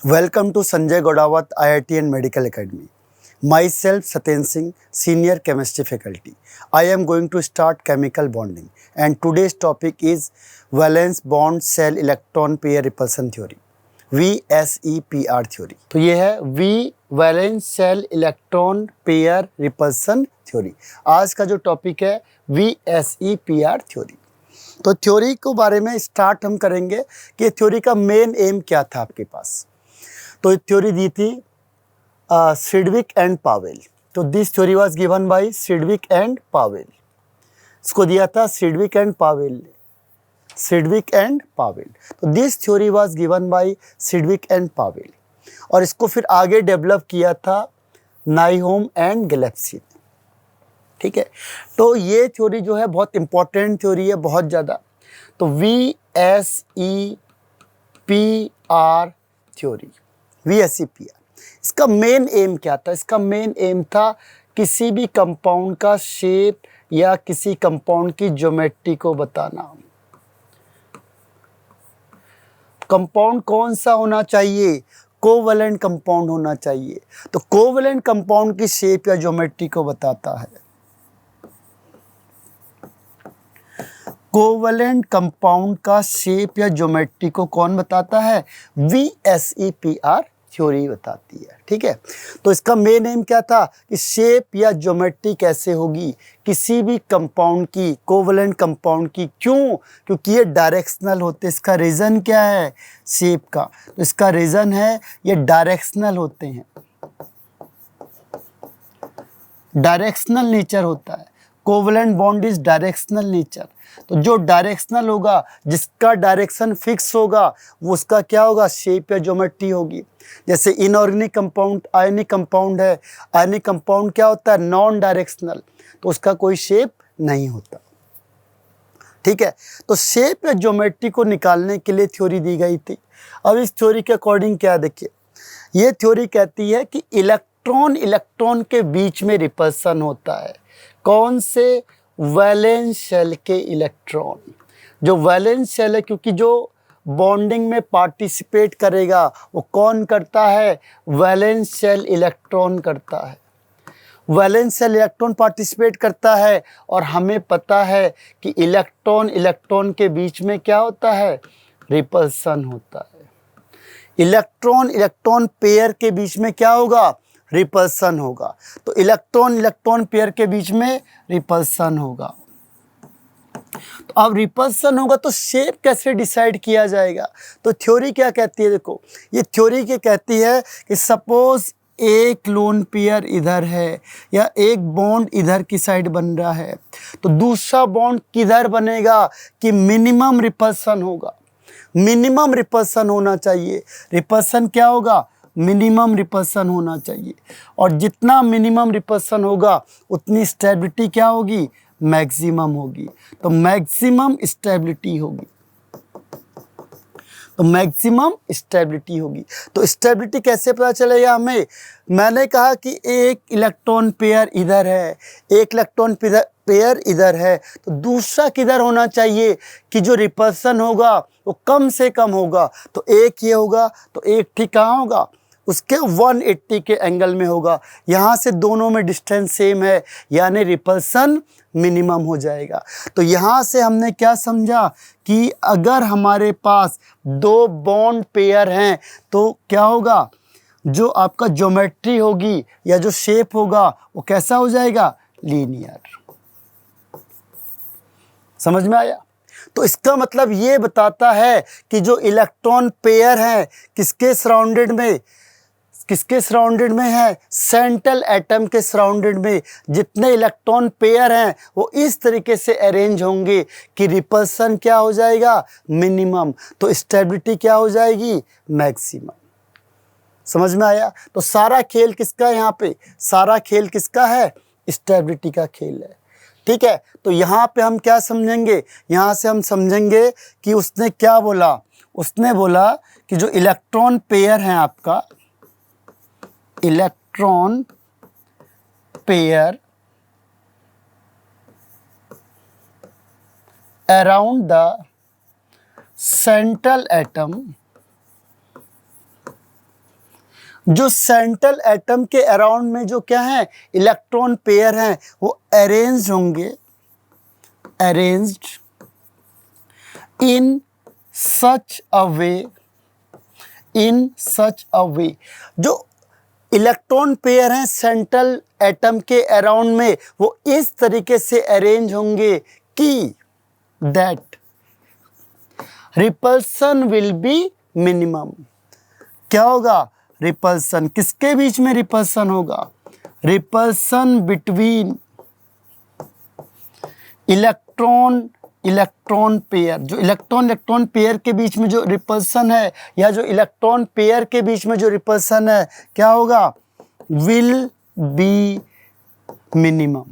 Welcome to Sanjay Godawat IIT and Medical Academy. Myself Saten Singh, Senior Chemistry Faculty. I am going to start chemical bonding and today's topic is Valence Bond Cell Electron Pair Repulsion Theory. VSEPR theory. तो ये है V valence shell electron pair repulsion theory. आज का जो topic है VSEPR theory. तो theory के बारे में स्टार्ट हम करेंगे कि थ्योरी का मेन एम क्या था आपके पास। तो थ्योरी दी थी सिडविक एंड पावेल। तो this theory was given by Sidgwick and Powell. इसको दिया था सिडविक एंड पावेल ने, सिडविक एंड पावेल। तो this theory was given by Sidgwick and Powell और इसको फिर आगे डेवलप किया था नाइहोम एंड गैलेप्सी ने। ठीक है, तो ये थ्योरी जो है बहुत इंपॉर्टेंट थ्योरी है, बहुत ज़्यादा। तो VSEPR थ्योरी, VSEPR इसका मेन एम क्या था? इसका मेन एम था किसी भी कंपाउंड का शेप या किसी कंपाउंड की ज्योमेट्री को बताना। कंपाउंड कौन सा होना चाहिए? कोवैलेंट कंपाउंड होना चाहिए। तो कोवैलेंट कंपाउंड की शेप या ज्योमेट्री को बताता है। कोवैलेंट कंपाउंड का शेप या ज्योमेट्री को कौन बताता है? VSEPR थ्योरी बताती है। ठीक है, तो इसका मेन एम क्या था कि शेप या ज्योमेट्री कैसे होगी किसी भी कंपाउंड की, कोवैलेंट कंपाउंड की। क्यों? क्योंकि ये डायरेक्शनल होते। इसका रीज़न क्या है? शेप का। तो इसका रीज़न है ये डायरेक्शनल होते हैं, डायरेक्शनल नेचर होता है। Covalent bond is directional nature. तो जो डायरेक्शनल होगा, जिसका डायरेक्शन फिक्स होगा, वो उसका क्या होगा? शेप या ज्योमेट्री होगी। जैसे इनऑर्गेनिक कंपाउंड आयनिक कंपाउंड है। आयनिक कंपाउंड क्या होता है? नॉन डायरेक्शनल, तो उसका कोई शेप नहीं होता। ठीक है, तो शेप या ज्योमेट्री को निकालने के लिए थ्योरी दी गई थी। अब इस थ्योरी के अकॉर्डिंग क्या देखिए, ये थ्योरी कहती है कि इलेक्ट्रॉन इलेक्ट्रॉन के बीच में रिपल्सन होता है। कौन से? वैलेंस शेल के इलेक्ट्रॉन। जो वैलेंस शेल है, क्योंकि जो बॉन्डिंग में पार्टिसिपेट करेगा वो कौन करता है? वैलेंस शेल इलेक्ट्रॉन करता है। वैलेंस शेल इलेक्ट्रॉन पार्टिसिपेट करता है और हमें पता है कि इलेक्ट्रॉन इलेक्ट्रॉन के बीच में क्या होता है? रिपल्सन होता है। इलेक्ट्रॉन इलेक्ट्रॉन पेयर के बीच में क्या होगा? रिपल्सन होगा। तो इलेक्ट्रॉन इलेक्ट्रॉन पेयर के बीच में रिपल्सन होगा। तो अब रिपल्सन होगा तो शेप कैसे डिसाइड किया जाएगा? तो थ्योरी क्या कहती है? देखो, ये थ्योरी क्या कहती है कि सपोज एक लोन पेयर इधर है या एक बॉन्ड इधर की साइड बन रहा है, तो दूसरा बॉन्ड किधर बनेगा कि मिनिमम रिपल्सन होगा। मिनिमम रिपल्सन होना चाहिए। रिपल्सन क्या होगा? मिनिमम रिपल्सन होना चाहिए। और जितना मिनिमम रिपल्सन होगा उतनी स्टेबिलिटी क्या होगी? मैक्सिमम होगी। तो मैक्सिमम स्टेबिलिटी होगी। तो मैक्सिमम स्टेबिलिटी होगी। तो स्टेबिलिटी कैसे पता चलेगा हमें? मैंने कहा कि एक इलेक्ट्रॉन पेयर इधर है, एक इलेक्ट्रॉन पेयर इधर है, तो दूसरा किधर होना चाहिए कि जो रिपल्सन होगा वो कम से कम होगा। तो एक ये होगा, तो एक ठीक कहाँ होगा? उसके 180 के एंगल में होगा। यहाँ से दोनों में डिस्टेंस सेम है, यानी रिपल्सन मिनिमम हो जाएगा। तो यहाँ से हमने क्या समझा कि अगर हमारे पास दो बॉन्ड पेयर हैं तो क्या होगा? जो आपका ज्योमेट्री होगी या जो शेप होगा वो कैसा हो जाएगा? लीनियर। समझ में आया? तो इसका मतलब ये बताता है कि जो इलेक्ट्रॉन पेयर हैं किसके सराउंडेड में? किसके सराउंडेड में है? सेंट्रल एटम के सराउंडेड में। जितने इलेक्ट्रॉन पेयर हैं वो इस तरीके से अरेंज होंगे कि रिपल्सन क्या हो जाएगा? मिनिमम। तो स्टेबिलिटी क्या हो जाएगी? मैक्सिमम। समझ में आया? तो सारा खेल किसका है यहाँ पे? सारा खेल किसका है? स्टेबिलिटी का खेल है। ठीक है, तो यहाँ पे हम क्या समझेंगे? यहाँ से हम समझेंगे कि उसने क्या बोला। उसने बोला कि जो इलेक्ट्रॉन पेयर हैं आपका, electron pair around the central atom जो सेंट्रल एटम के अराउंड में जो क्या है इलेक्ट्रॉन पेयर हैं वो अरेंज होंगे, अरेंज्ड इन सच अ वे, इन सच अ वे, जो इलेक्ट्रॉन पेयर हैं सेंट्रल एटम के अराउंड में वो इस तरीके से अरेंज होंगे कि that repulsion will be minimum. क्या होगा? रिपल्सन किसके बीच में रिपल्सन होगा? Repulsion between electron electron pair, जो इलेक्ट्रॉन पेयर के बीच में जो रिपल्सन है या जो इलेक्ट्रॉन पेयर के बीच में जो रिपल्सन है क्या होगा? Will be minimum.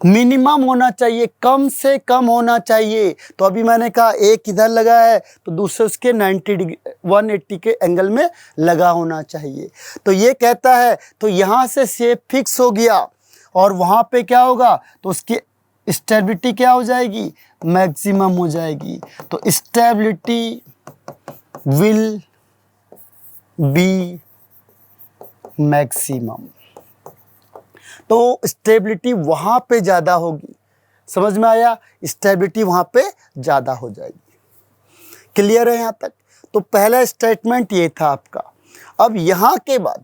मिनिमम होना चाहिए, कम से कम होना चाहिए। तो अभी मैंने कहा एक इधर लगा है तो दूसरे उसके 90 डिग्री 180 के एंगल में लगा होना चाहिए। तो ये कहता है तो यहाँ से शेप फिक्स हो गया और वहाँ पे क्या होगा? तो उसकी स्टेबिलिटी क्या हो जाएगी? मैक्सिमम हो जाएगी। तो स्टेबिलिटी विल बी मैक्सिमम। तो स्टेबिलिटी वहाँ पे ज़्यादा होगी। समझ में आया? स्टेबिलिटी वहाँ पे ज़्यादा हो जाएगी। क्लियर है यहाँ तक? तो पहला स्टेटमेंट ये था आपका। अब यहाँ के बाद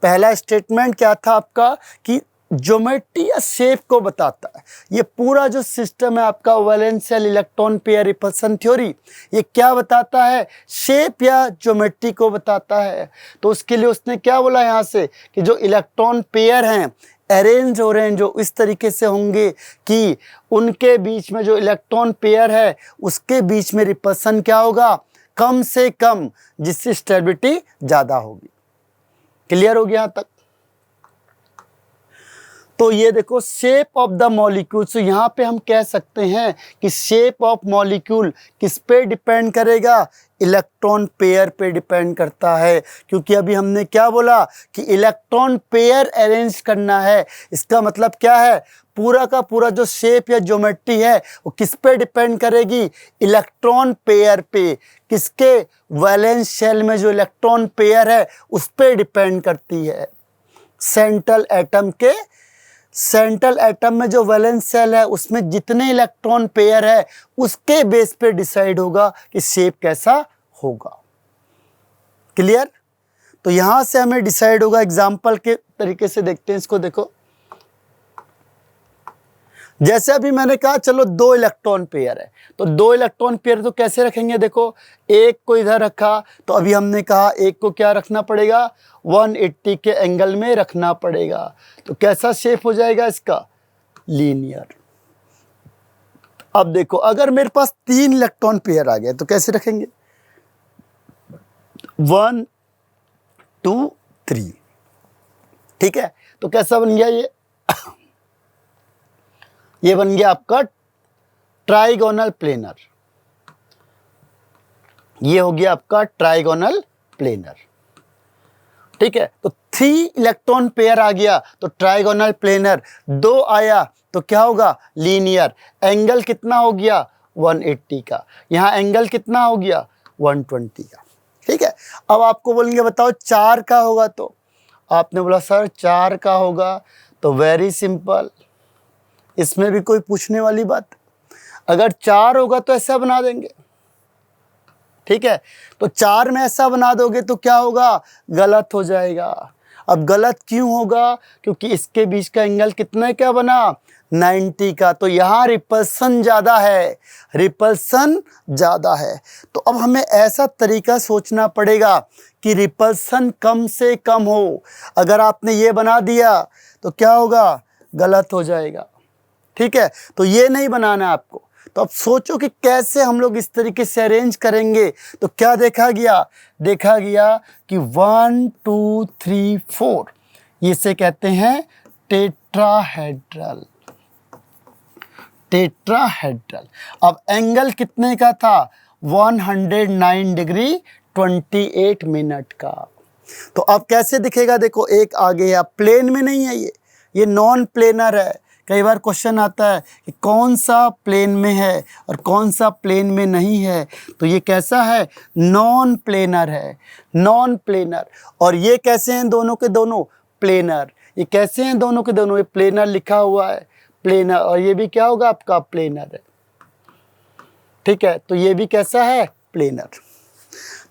पहला स्टेटमेंट क्या था आपका कि ज्योमेट्री या शेप को बताता है। ये पूरा जो सिस्टम है आपका valence shell electron pair repulsion theory, ये क्या बताता है? शेप या ज्योमेट्री को बताता है। तो उसके लिए उसने क्या बोला यहाँ से कि जो इलेक्ट्रॉन पेयर हैं अरेंज हो रहे हैं जो इस तरीके से होंगे कि उनके बीच में जो इलेक्ट्रॉन पेयर है उसके बीच में रिपल्सन क्या होगा? कम से कम, जिससे स्टेबिलिटी ज़्यादा होगी। क्लियर हो गया यहाँ तक? तो ये देखो शेप ऑफ द मॉलिक्यूल। तो यहाँ पे हम कह सकते हैं कि शेप ऑफ मॉलिक्यूल किस पे डिपेंड करेगा? इलेक्ट्रॉन पेयर पे डिपेंड करता है। क्योंकि अभी हमने क्या बोला कि इलेक्ट्रॉन पेयर अरेंज करना है। इसका मतलब क्या है? पूरा का पूरा जो शेप या ज्योमेट्री है वो किस पे डिपेंड करेगी? इलेक्ट्रॉन पेयर पे। किसके? वैलेंस शेल में जो इलेक्ट्रॉन पेयर है उस पे डिपेंड करती है। सेंट्रल एटम के, सेंट्रल एटम में जो वैलेंस शेल है उसमें जितने इलेक्ट्रॉन पेयर है उसके बेस पे डिसाइड होगा कि शेप कैसा होगा। क्लियर? तो यहां से हमें डिसाइड होगा। एग्जाम्पल के तरीके से देखते हैं इसको। देखो जैसे अभी मैंने कहा चलो दो इलेक्ट्रॉन पेयर है, तो दो इलेक्ट्रॉन पेयर तो कैसे रखेंगे? देखो एक को इधर रखा तो अभी हमने कहा एक को क्या रखना पड़ेगा? 180 के एंगल में रखना पड़ेगा। तो कैसा शेप हो जाएगा इसका? लीनियर। अब देखो अगर मेरे पास 3 इलेक्ट्रॉन पेयर आ गए तो कैसे रखेंगे? 1 2 3। ठीक है, तो कैसा बन गया ये बन गया आपका ट्राइगोनल प्लेनर। ये हो गया आपका ट्राइगोनल प्लेनर। ठीक है, तो 3 इलेक्ट्रॉन पेयर आ गया तो ट्राइगोनल प्लेनर। 2 आया तो क्या होगा? लीनियर। एंगल कितना हो गया? 180 का। यहाँ एंगल कितना हो गया? 120 का। ठीक है, अब आपको बोलेंगे बताओ 4 का होगा तो? आपने बोला सर 4 का होगा, तो वेरी सिंपल, इसमें भी कोई पूछने वाली बात? अगर 4 होगा तो ऐसा बना देंगे। ठीक है, तो 4 में ऐसा बना दोगे तो क्या होगा? गलत हो जाएगा। अब गलत क्यों होगा? क्योंकि इसके बीच का एंगल कितना क्या बना? 90 का। तो यहाँ रिपल्सन ज़्यादा है, रिपल्सन ज़्यादा है। तो अब हमें ऐसा तरीका सोचना पड़ेगा कि रिपल्सन कम से कम हो। अगर आपने ये बना दिया तो क्या होगा? गलत हो जाएगा। ठीक है, तो ये नहीं बनाना है आपको। तो अब सोचो कि कैसे हम लोग इस तरीके से अरेंज करेंगे। तो क्या देखा गया? देखा गया कि 1 2 3 4 इसे कहते हैं टेट्राहेड्रल। टेट्राहेड्रल। अब एंगल कितने का था? 109 डिग्री 28 मिनट का। तो अब कैसे दिखेगा? देखो एक आगे है, प्लेन में नहीं है, ये नॉन प्लेनर है। कई बार क्वेश्चन आता है कि कौन सा प्लेन में है और कौन सा प्लेन में नहीं है, तो ये कैसा है, नॉन प्लेनर है, नॉन प्लेनर। और ये कैसे हैं, दोनों के दोनों प्लेनर। ये कैसे हैं, दोनों के दोनों, ये प्लेनर लिखा हुआ है, प्लेनर, और ये भी क्या होगा आपका, प्लेनर है। ठीक है, तो ये भी कैसा है, प्लेनर।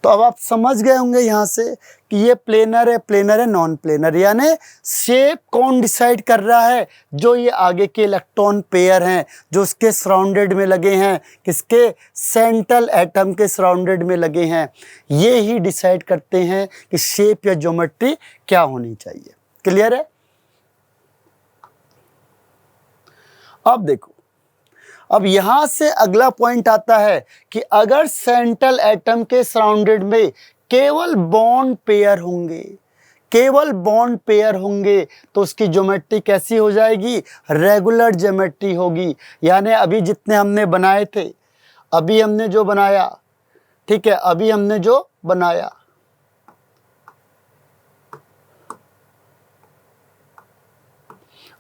तो अब आप समझ गए होंगे यहाँ से कि ये प्लेनर है नॉन प्लेनर। यानी शेप कौन डिसाइड कर रहा है, जो ये आगे के इलेक्ट्रॉन पेयर हैं जो उसके सराउंडेड में लगे हैं, किसके, सेंट्रल एटम के सराउंडेड में लगे हैं, ये ही डिसाइड करते हैं कि शेप या ज्योमेट्री क्या होनी चाहिए। क्लियर है? अब देखो, अब यहां से अगला पॉइंट आता है कि अगर सेंट्रल एटम के सराउंडेड में केवल बॉन्ड पेयर होंगे, केवल बॉन्ड पेयर होंगे, तो उसकी ज्योमेट्री कैसी हो जाएगी, रेगुलर ज्योमेट्री होगी। यानी अभी जितने हमने बनाए थे, अभी हमने जो बनाया, ठीक है, अभी हमने जो बनाया,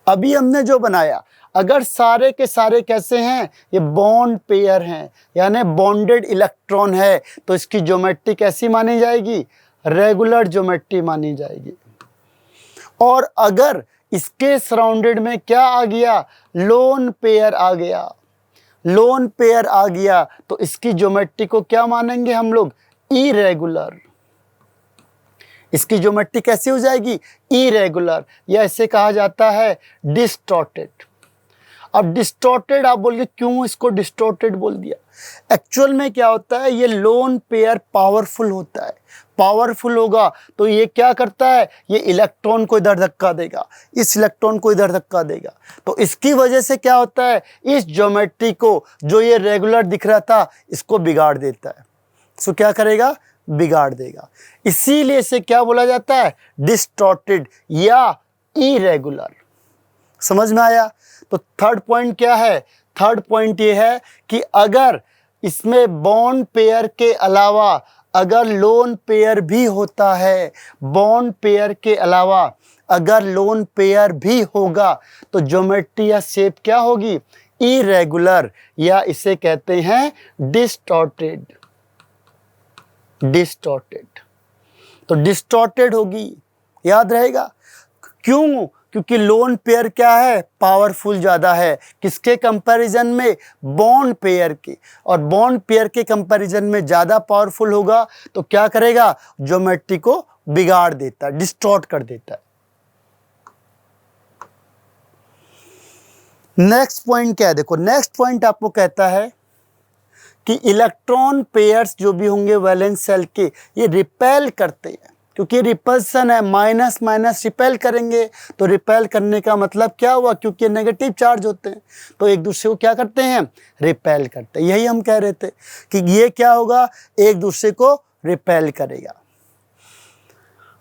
अभी हमने जो बनाया, अगर सारे के सारे कैसे हैं, ये बॉन्ड पेयर हैं, यानी बॉन्डेड इलेक्ट्रॉन है, तो इसकी ज्योमेट्री कैसी मानी जाएगी, रेगुलर ज्योमेट्री मानी जाएगी। और अगर इसके सराउंडेड में क्या आ गया, लोन पेयर आ गया, लोन पेयर आ गया, तो इसकी ज्योमेट्री को क्या मानेंगे हम लोग, इरेगुलर। इसकी ज्योमेट्री कैसी हो जाएगी, इरेगुलर, या इसे कहा जाता है डिस्टॉर्टेड। अब डिस्टॉर्टेड आप बोलिए क्यों इसको डिस्टॉर्टेड बोल दिया, एक्चुअल में क्या होता है, ये लोन पेयर पावरफुल होता है, पावरफुल होगा तो ये क्या करता है, ये इलेक्ट्रॉन को इधर धक्का देगा, इस इलेक्ट्रॉन को इधर धक्का देगा, तो इसकी वजह से क्या होता है, इस ज्योमेट्री को जो ये रेगुलर दिख रहा था इसको बिगाड़ देता है। सो क्या करेगा, बिगाड़ देगा। इसीलिए इसे क्या बोला जाता है, डिस्टॉर्टेड या इरेगुलर। समझ में आया? तो थर्ड पॉइंट क्या है, थर्ड पॉइंट ये है कि अगर इसमें बॉन्ड पेयर के अलावा अगर लोन पेयर भी होता है, बॉन्ड पेयर के अलावा अगर लोन पेयर भी होगा, तो ज्योमेट्री या शेप क्या होगी, इरेगुलर, या इसे कहते हैं डिस्टॉर्टेड। डिस्टॉर्टेड, तो डिस्टॉर्टेड होगी, याद रहेगा। क्यों? क्योंकि लोन पेयर क्या है, पावरफुल ज़्यादा है, किसके कंपैरिजन में, बॉन्ड पेयर के, और बॉन्ड पेयर के कंपैरिजन में ज़्यादा पावरफुल होगा, तो क्या करेगा, ज्योमेट्री को बिगाड़ देता है, डिस्टॉर्ट कर देता है। नेक्स्ट पॉइंट क्या है, देखो नेक्स्ट पॉइंट आपको कहता है कि इलेक्ट्रॉन पेयर्स जो भी होंगे वैलेंस सेल के, ये रिपेल करते हैं, क्योंकि रिपल्सन है, माइनस माइनस रिपेल करेंगे, तो रिपेल करने का मतलब क्या हुआ, क्योंकि नेगेटिव चार्ज होते हैं तो एक दूसरे को क्या करते हैं, रिपेल करते हैं। यही हम कह रहे थे कि ये क्या होगा, एक दूसरे को रिपेल करेगा।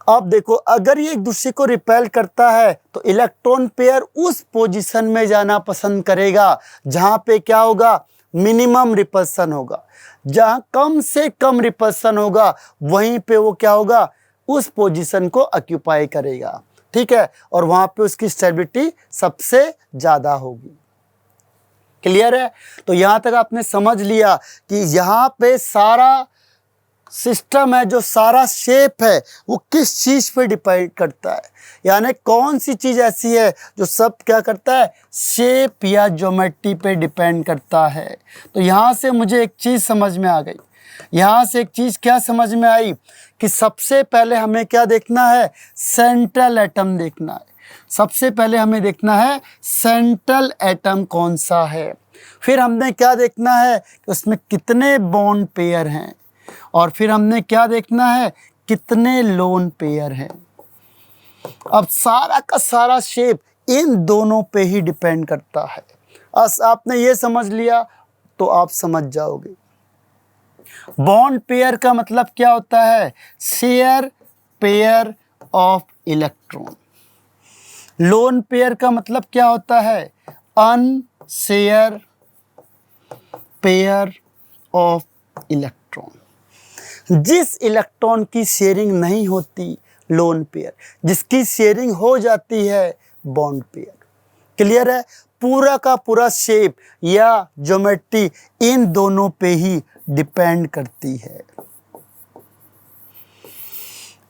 अब देखो, अगर ये एक दूसरे को रिपेल करता है तो इलेक्ट्रॉन पेयर उस पोजीशन में जाना पसंद करेगा जहां पे क्या होगा, मिनिमम रिपल्सन होगा। जहां कम से कम रिपल्सन होगा वहीं पे वो क्या होगा, उस पोजीशन को ऑक्यूपाई करेगा। ठीक है, और वहां पे उसकी स्टेबिलिटी सबसे ज्यादा होगी। क्लियर है? तो यहां तक आपने समझ लिया कि यहां पे सारा सिस्टम है, जो सारा शेप है, वो किस चीज पे डिपेंड करता है, यानी कौन सी चीज ऐसी है जो सब क्या करता है, शेप या ज्योमेट्री पे डिपेंड करता है। तो यहाँ से मुझे एक चीज समझ में आ गई, यहाँ से एक चीज क्या समझ में आई कि सबसे पहले हमें क्या देखना है, सेंट्रल एटम देखना है। सबसे पहले हमें देखना है सेंट्रल एटम कौन सा है, फिर हमने क्या देखना है कि उसमें कितने बॉन्ड पेयर हैं, और फिर हमने क्या देखना है, कितने लोन पेयर हैं। अब सारा का सारा शेप इन दोनों पे ही डिपेंड करता है। बस आपने ये समझ लिया तो आप समझ जाओगे। बॉन्ड पेयर का मतलब क्या होता है, share pair of electron. Lone pair का मतलब क्या होता है, अनशेयर पेयर ऑफ इलेक्ट्रॉन। जिस इलेक्ट्रॉन की शेयरिंग नहीं होती लोन पेयर, जिसकी शेयरिंग हो जाती है बॉन्ड पेयर। क्लियर है? पूरा का पूरा शेप या ज्योमेट्री इन दोनों पे ही डिपेंड करती है,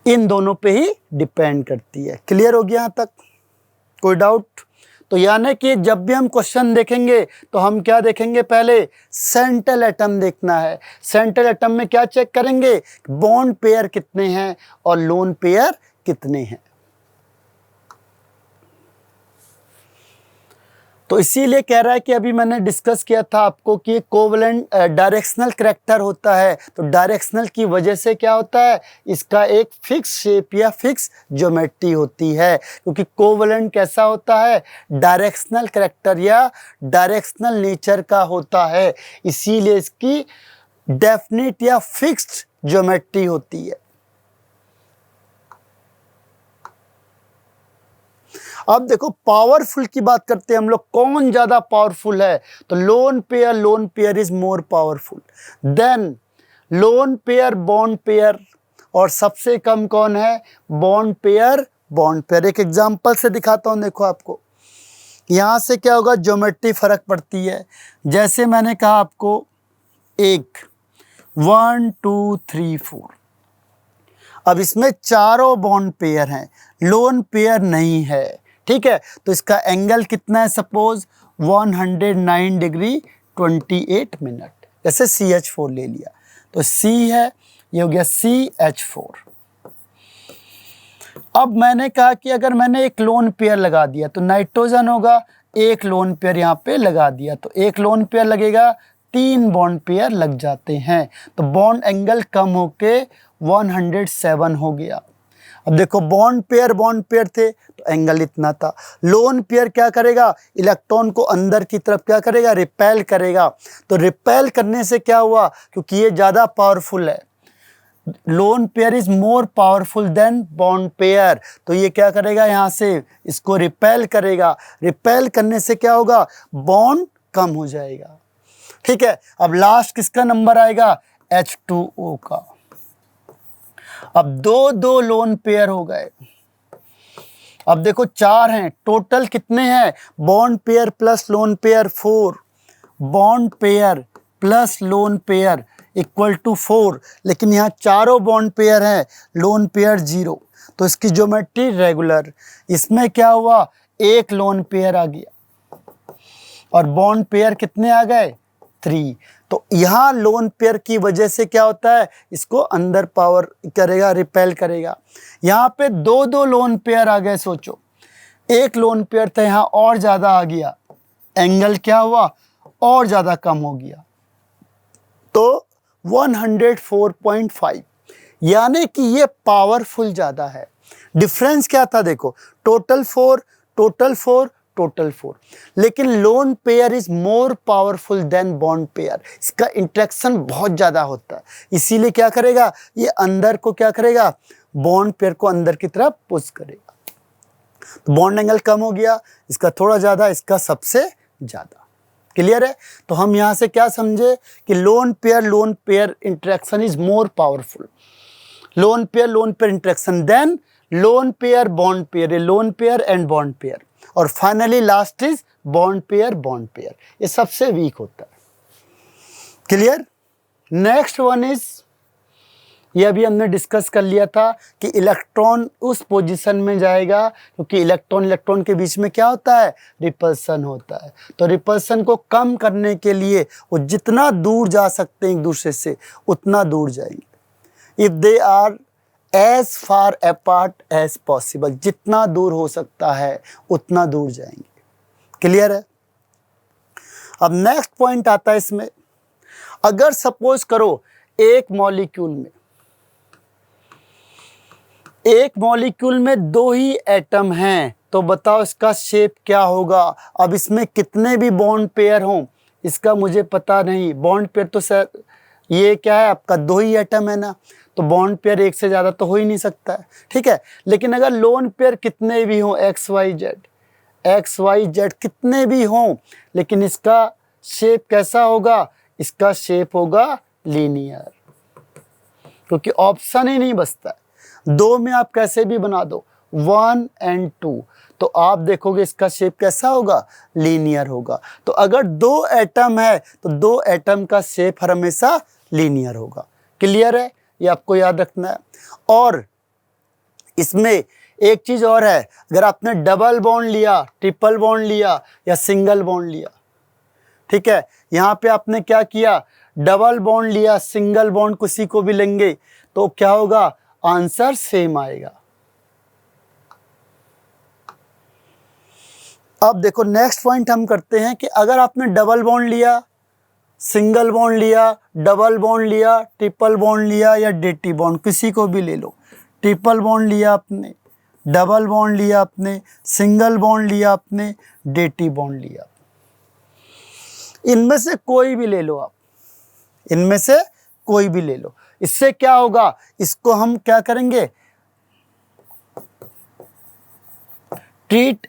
इन दोनों पे ही डिपेंड करती है। क्लियर हो गया यहाँ तक? कोई डाउट? तो यानी कि जब भी हम क्वेश्चन देखेंगे तो हम क्या देखेंगे, पहले सेंट्रल एटम देखना है। सेंट्रल एटम में क्या चेक करेंगे, बॉन्ड पेयर कितने हैं और लोन पेयर कितने हैं। तो इसीलिए कह रहा है कि अभी मैंने डिस्कस किया था आपको कि कोवलेंट डायरेक्शनल करैक्टर होता है। तो डायरेक्शनल की वजह से क्या होता है, इसका एक फिक्स शेप या फिक्स ज्योमेट्री होती है, क्योंकि कोवलेंट कैसा होता है, डायरेक्शनल करैक्टर या डायरेक्शनल नेचर का होता है, इसीलिए इसकी डेफिनिट या फिक्स्ड ज्योमेट्री होती है। अब देखो पावरफुल की बात करते हैं हम लोग, कौन ज्यादा पावरफुल है, तो lone pair is more powerful than lone pair bond pair, और सबसे कम कौन है, बॉन्ड पेयर। एक एग्जांपल से दिखाता हूं, देखो आपको यहां से क्या होगा, ज्योमेट्री फर्क पड़ती है। जैसे मैंने कहा आपको 1 2 3 4, अब इसमें चारों बॉन्ड पेयर हैं, लोन पेयर नहीं है, ठीक है। तो इसका एंगल कितना है, सपोज 109 डिग्री 28 मिनट। जैसे CH4 ले लिया तो C है, ये हो गया CH4। अब मैंने कहा कि अगर मैंने एक लोन पेयर लगा दिया तो नाइट्रोजन होगा, एक लोन पेयर यहाँ पे लगा दिया तो एक लोन पेयर लगेगा, 3 बॉन्ड पेयर लग जाते हैं, तो बॉन्ड एंगल कम होके 107 हो गया। अब देखो बॉन्ड पेयर थे तो एंगल इतना था। लोन पेयर क्या करेगा, इलेक्ट्रॉन को अंदर की तरफ क्या करेगा, रिपेल करेगा। तो रिपेल करने से क्या हुआ, क्योंकि ये ज़्यादा पावरफुल है, lone pair is more powerful than bond pair, तो ये क्या करेगा, यहाँ से इसको रिपेल करेगा। रिपेल करने से क्या होगा, बॉन्ड कम हो जाएगा, ठीक है। अब लास्ट किसका नंबर आएगा, H2O का। अब दो लोन पेयर हो गए। अब देखो 4 हैं, टोटल कितने हैं, bond pair plus lone pair 4, bond pair plus lone pair equal to 4, लेकिन यहाँ चारों बॉन्ड पेयर हैं, लोन पेयर 0, तो इसकी ज्योमेट्री रेगुलर। इसमें क्या हुआ, एक लोन पेयर आ गया और बॉन्ड पेयर कितने आ गए, 3। तो यहाँ लोन पेयर की वजह से क्या होता है, इसको अंदर पावर करेगा, रिपेल करेगा। यहाँ पे दो लोन पेयर आ गए, सोचो एक लोन पेयर था, यहाँ और ज़्यादा आ गया, एंगल क्या हुआ, और ज़्यादा कम हो गया, तो 104.5, यानी कि ये पावरफुल ज़्यादा है। डिफरेंस क्या था, देखो टोटल 4, लेकिन lone pair is more powerful than bond pair, इसका इंटरेक्शन बहुत ज़्यादा होता है, इसीलिए क्या करेगा, ये अंदर को क्या करेगा, बॉन्ड पेयर को अंदर की तरफ पुश करेगा। तो बॉन्ड एंगल कम हो गया, इसका थोड़ा ज़्यादा, इसका सबसे ज़्यादा। क्लियर है? तो हम यहाँ से क्या समझे कि lone pair interaction is more powerful, lone pair interaction then lone pair bond pair, lone pair and bond pair, और finally last is bond pair, ये सबसे वीक होता है। क्लियर? नेक्स्ट वन इज, ये अभी हमने डिस्कस कर लिया था कि इलेक्ट्रॉन उस पोजीशन में जाएगा क्योंकि इलेक्ट्रॉन के बीच में क्या होता है, रिपल्सन होता है। तो रिपल्सन को कम करने के लिए वो जितना दूर जा सकते हैं एक दूसरे से उतना दूर जाएंगे। If they are as far apart as possible, जितना दूर हो सकता है उतना दूर जाएंगे। क्लियर है? अब नेक्स्ट पॉइंट आता है इसमें, अगर सपोज करो एक मॉलिक्यूल में 2 ही एटम हैं, तो बताओ इसका शेप क्या होगा। अब इसमें कितने भी बॉन्ड पेयर हों इसका मुझे पता नहीं, बॉन्ड पेयर तो सर ये क्या है आपका 2 ही एटम है ना, तो बॉन्ड पेयर एक से ज़्यादा तो हो ही नहीं सकता है, ठीक है। लेकिन अगर लोन पेयर कितने भी हों, एक्स वाई जेड कितने भी हों, लेकिन इसका शेप कैसा होगा, इसका शेप होगा लीनियर, क्योंकि ऑप्शन ही नहीं बचता है। 2 में आप कैसे भी बना दो, 1 एंड 2, तो आप देखोगे इसका शेप कैसा होगा, लीनियर होगा। तो अगर दो एटम है तो दो एटम का शेप हर हमेशा लीनियर होगा। क्लियर है, ये आपको याद रखना है। और इसमें एक चीज और है, अगर आपने डबल बॉन्ड लिया, ट्रिपल बॉन्ड लिया या सिंगल बॉन्ड लिया, ठीक है, यहां पे आपने क्या किया, डबल बॉन्ड लिया, सिंगल बॉन्ड किसी को भी लेंगे तो क्या होगा, आंसर सेम आएगा। अब देखो नेक्स्ट पॉइंट हम करते हैं कि अगर आपने डबल बॉन्ड लिया, सिंगल बॉन्ड लिया, डबल बॉन्ड लिया, ट्रिपल बॉन्ड लिया या डेटी बॉन्ड, किसी को भी ले लो, ट्रिपल बॉन्ड लिया आपने, डबल बॉन्ड लिया आपने, सिंगल बॉन्ड लिया आपने, डेटी बॉन्ड लिया, इनमें से कोई भी ले लो आप, इनमें से कोई भी ले लो। इससे क्या होगा, इसको हम क्या करेंगे, treat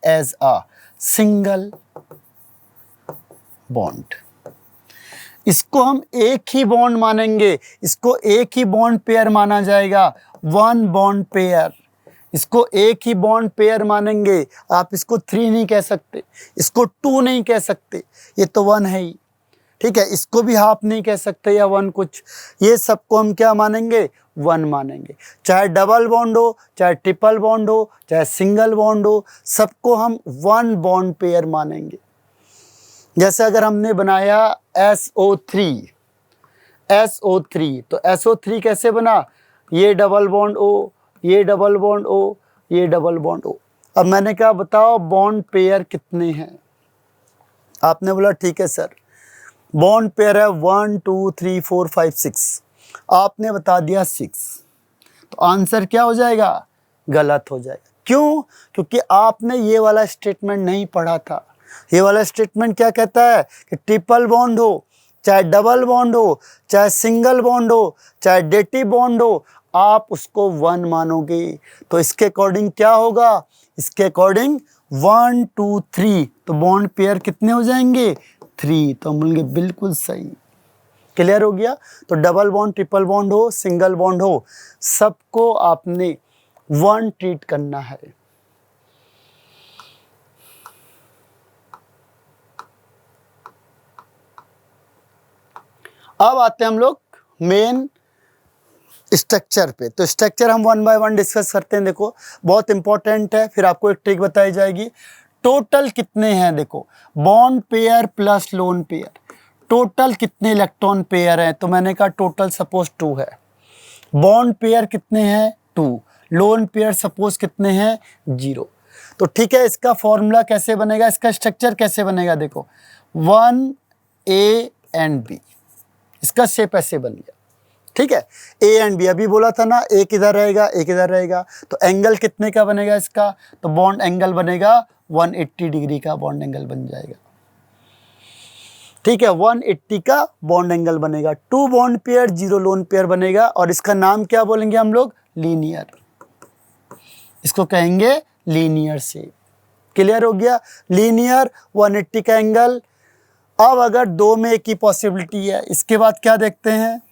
as a single bond. इसको हम एक ही बॉन्ड मानेंगे, इसको एक ही बॉन्ड पेयर माना जाएगा, वन बॉन्ड पेयर। इसको एक ही बॉन्ड पेयर मानेंगे, आप इसको 3 नहीं कह सकते, इसको 2 नहीं कह सकते, ये तो 1 है ही, ठीक है। इसको भी हाफ नहीं कह सकते या 1 कुछ, ये सबको हम क्या मानेंगे, 1 मानेंगे। चाहे डबल बॉन्ड हो, चाहे ट्रिपल बॉन्ड हो, चाहे सिंगल बॉन्ड हो, सबको हम 1 बॉन्ड पेयर मानेंगे। जैसे अगर हमने बनाया SO3, तो SO3 कैसे बना, ये डबल बॉन्ड O, ये डबल बॉन्ड O, ये डबल बॉन्ड O। अब मैंने कहा बताओ बॉन्ड पेयर कितने हैं, आपने बोला ठीक है सर, बॉन्ड पेयर है 1 2 3 4 5 6, आपने बता दिया 6, तो आंसर क्या हो जाएगा, गलत हो जाएगा। क्यों, क्योंकि आपने ये वाला स्टेटमेंट नहीं पढ़ा था। ये वाला स्टेटमेंट क्या कहता है कि ट्रिपल बॉन्ड हो, चाहे डबल बॉन्ड हो, चाहे सिंगल बॉन्ड हो, चाहे डेटी बॉन्ड हो, आप उसको 1 मानोगे। तो इसके अकॉर्डिंग क्या होगा, इसके अकॉर्डिंग 1 2 3, तो बॉन्ड पेयर कितने हो जाएंगे, 3, तो हम बोलेंगे बिल्कुल सही। क्लियर हो गया। तो डबल बॉन्ड, ट्रिपल बॉन्ड हो, सिंगल बॉन्ड हो, सबको आपने 1 ट्रीट करना है। अब आते हैं हम लोग मेन स्ट्रक्चर पे। तो स्ट्रक्चर हम 1 बाय 1 डिस्कस करते हैं। देखो बहुत इंपॉर्टेंट है, फिर आपको एक ट्रिक बताई जाएगी। टोटल कितने हैं, देखो bond pair plus lone pair, total कितने इलेक्ट्रॉन पेयर हैं, तो मैंने कहा टोटल सपोज 2 है। बॉन्ड पेयर कितने हैं, 2, लोन पेयर सपोज कितने हैं, 0। तो ठीक है, इसका फॉर्मूला कैसे बनेगा, इसका स्ट्रक्चर कैसे बनेगा, देखो 1A एंड B, इसका शेप ऐसे बन गया, ठीक है। A एंड B, अभी बोला था ना, एक इधर रहेगा एक इधर रहेगा, तो एंगल कितने का बनेगा इसका, तो बॉन्ड एंगल बनेगा 180 डिग्री का बॉन्ड एंगल बन जाएगा, ठीक है। 180 का बॉन्ड एंगल बनेगा, 2 बॉन्ड पेयर 0 लोन पेयर बनेगा, और इसका नाम क्या बोलेंगे हम लोग, लीनियर, इसको कहेंगे लीनियर शेप। क्लियर हो गया, लीनियर 180 का एंगल। अब अगर 2 में एक ही पॉसिबिलिटी है, इसके बाद क्या देखते हैं,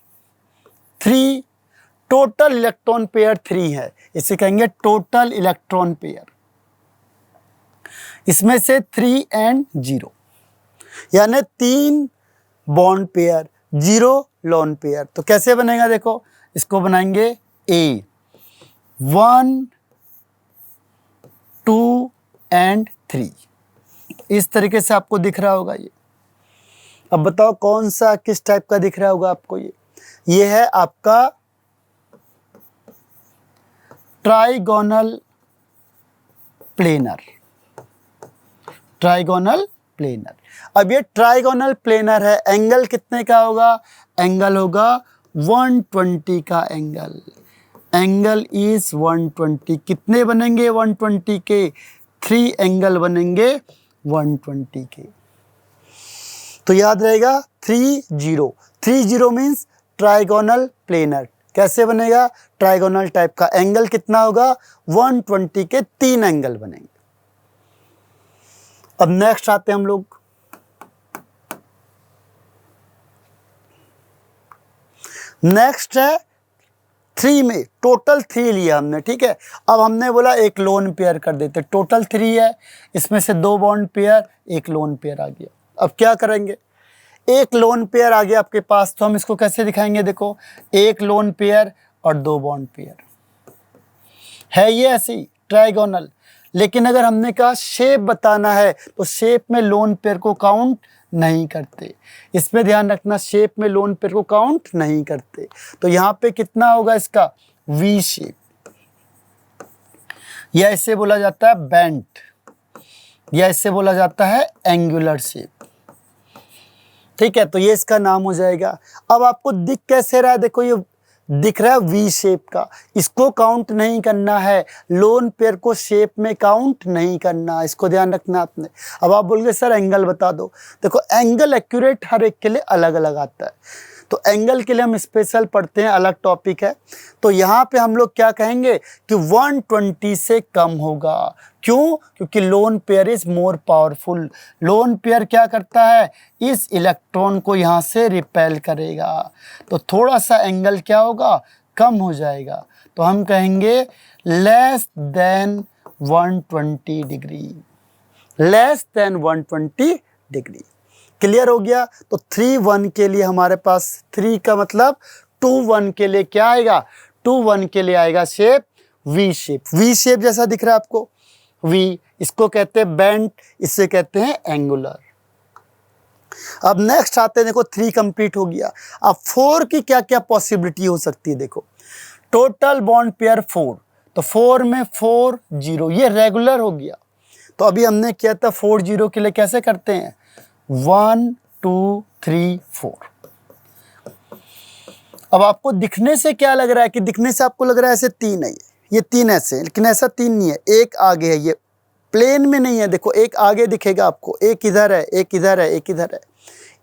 3, टोटल इलेक्ट्रॉन पेयर 3 है, इसे कहेंगे टोटल इलेक्ट्रॉन पेयर। इसमें से 3 एंड 0, यानी 3 बॉन्ड पेयर 0 लोन पेयर। तो कैसे बनेगा, देखो इसको बनाएंगे A 1 2 एंड 3, इस तरीके से आपको दिख रहा होगा ये। अब बताओ कौन सा किस टाइप का दिख रहा होगा आपको, ये है आपका ट्राइगोनल प्लेनर, ट्राइगोनल प्लेनर। अब ये ट्राइगोनल प्लेनर है, एंगल कितने का होगा, एंगल होगा 120 का एंगल, एंगल इज 120। कितने बनेंगे 120 के, 3 एंगल बनेंगे 120 के। तो याद रहेगा 30 मीन्स ट्राइगोनल प्लेनर। कैसे बनेगा, ट्राइगोनल टाइप का, एंगल कितना होगा 120 के 3 एंगल बनेंगे। अब नेक्स्ट आते हैं हम लोग, नेक्स्ट है 3 में टोटल 3 लिया हमने, ठीक है। अब हमने बोला एक लोन पेयर कर देते, टोटल 3 है, इसमें से 2 बॉन्ड पेयर, एक लोन पेयर आ गया। अब क्या करेंगे, एक लोन पेयर आ गया आपके पास, तो हम इसको कैसे दिखाएंगे, देखो एक लोन पेयर और 2 बॉन्ड पेयर है, ये ऐसे ही ट्राइगोनल। लेकिन अगर हमने कहा शेप बताना है तो शेप में लोन पेयर को काउंट नहीं करते, इसमें ध्यान रखना, शेप में लोन पेयर को काउंट नहीं करते। तो यहाँ पे कितना होगा इसका, वी शेप, या इसे बोला जाता है बेंट, या इसे बोला जाता है एंगुलर शेप, ठीक है। तो ये इसका नाम हो जाएगा। अब आपको दिख कैसे रहा है, देखो ये दिख रहा है वी शेप का, इसको काउंट नहीं करना है, लोन पेयर को शेप में काउंट नहीं करना, इसको ध्यान रखना आपने। अब आप बोलोगे सर एंगल बता दो, देखो एंगल एक्यूरेट हर एक के लिए अलग अलग आता है, तो एंगल के लिए हम स्पेशल पढ़ते हैं, अलग टॉपिक है। तो यहाँ पे हम लोग क्या कहेंगे कि 120 से कम होगा, क्यों, क्योंकि lone pair is more powerful. Lone pair क्या करता है, इस इलेक्ट्रॉन को यहाँ से रिपेल करेगा, तो थोड़ा सा एंगल क्या होगा, कम हो जाएगा। तो हम कहेंगे less than 120 degree, less than 120 degree. Clear हो गया। तो 3-1 के लिए हमारे पास 3 का मतलब 2-1 के लिए क्या आएगा, 2-1 के लिए आएगा shape V shape. V shape जैसा दिख रहा है आपको, वी, इसको कहते हैं बेंट, इसे कहते हैं एंगुलर। अब नेक्स्ट आते हैं, देखो 3 कंप्लीट हो गया। अब 4 की क्या क्या पॉसिबिलिटी हो सकती है, देखो टोटल बॉन्ड पेयर 4, तो 4 में 4 0, ये रेगुलर हो गया। तो अभी हमने किया था 4 0 के लिए कैसे करते हैं, 1 2 3 4। अब आपको दिखने से क्या लग रहा है कि दिखने से आपको लग रहा है ऐसे 3 है, ये 3 ऐसे है, लेकिन ऐसा 3 नहीं है, एक आगे है, ये प्लेन में नहीं है, देखो एक आगे दिखेगा आपको, एक इधर है, एक इधर है, एक इधर है,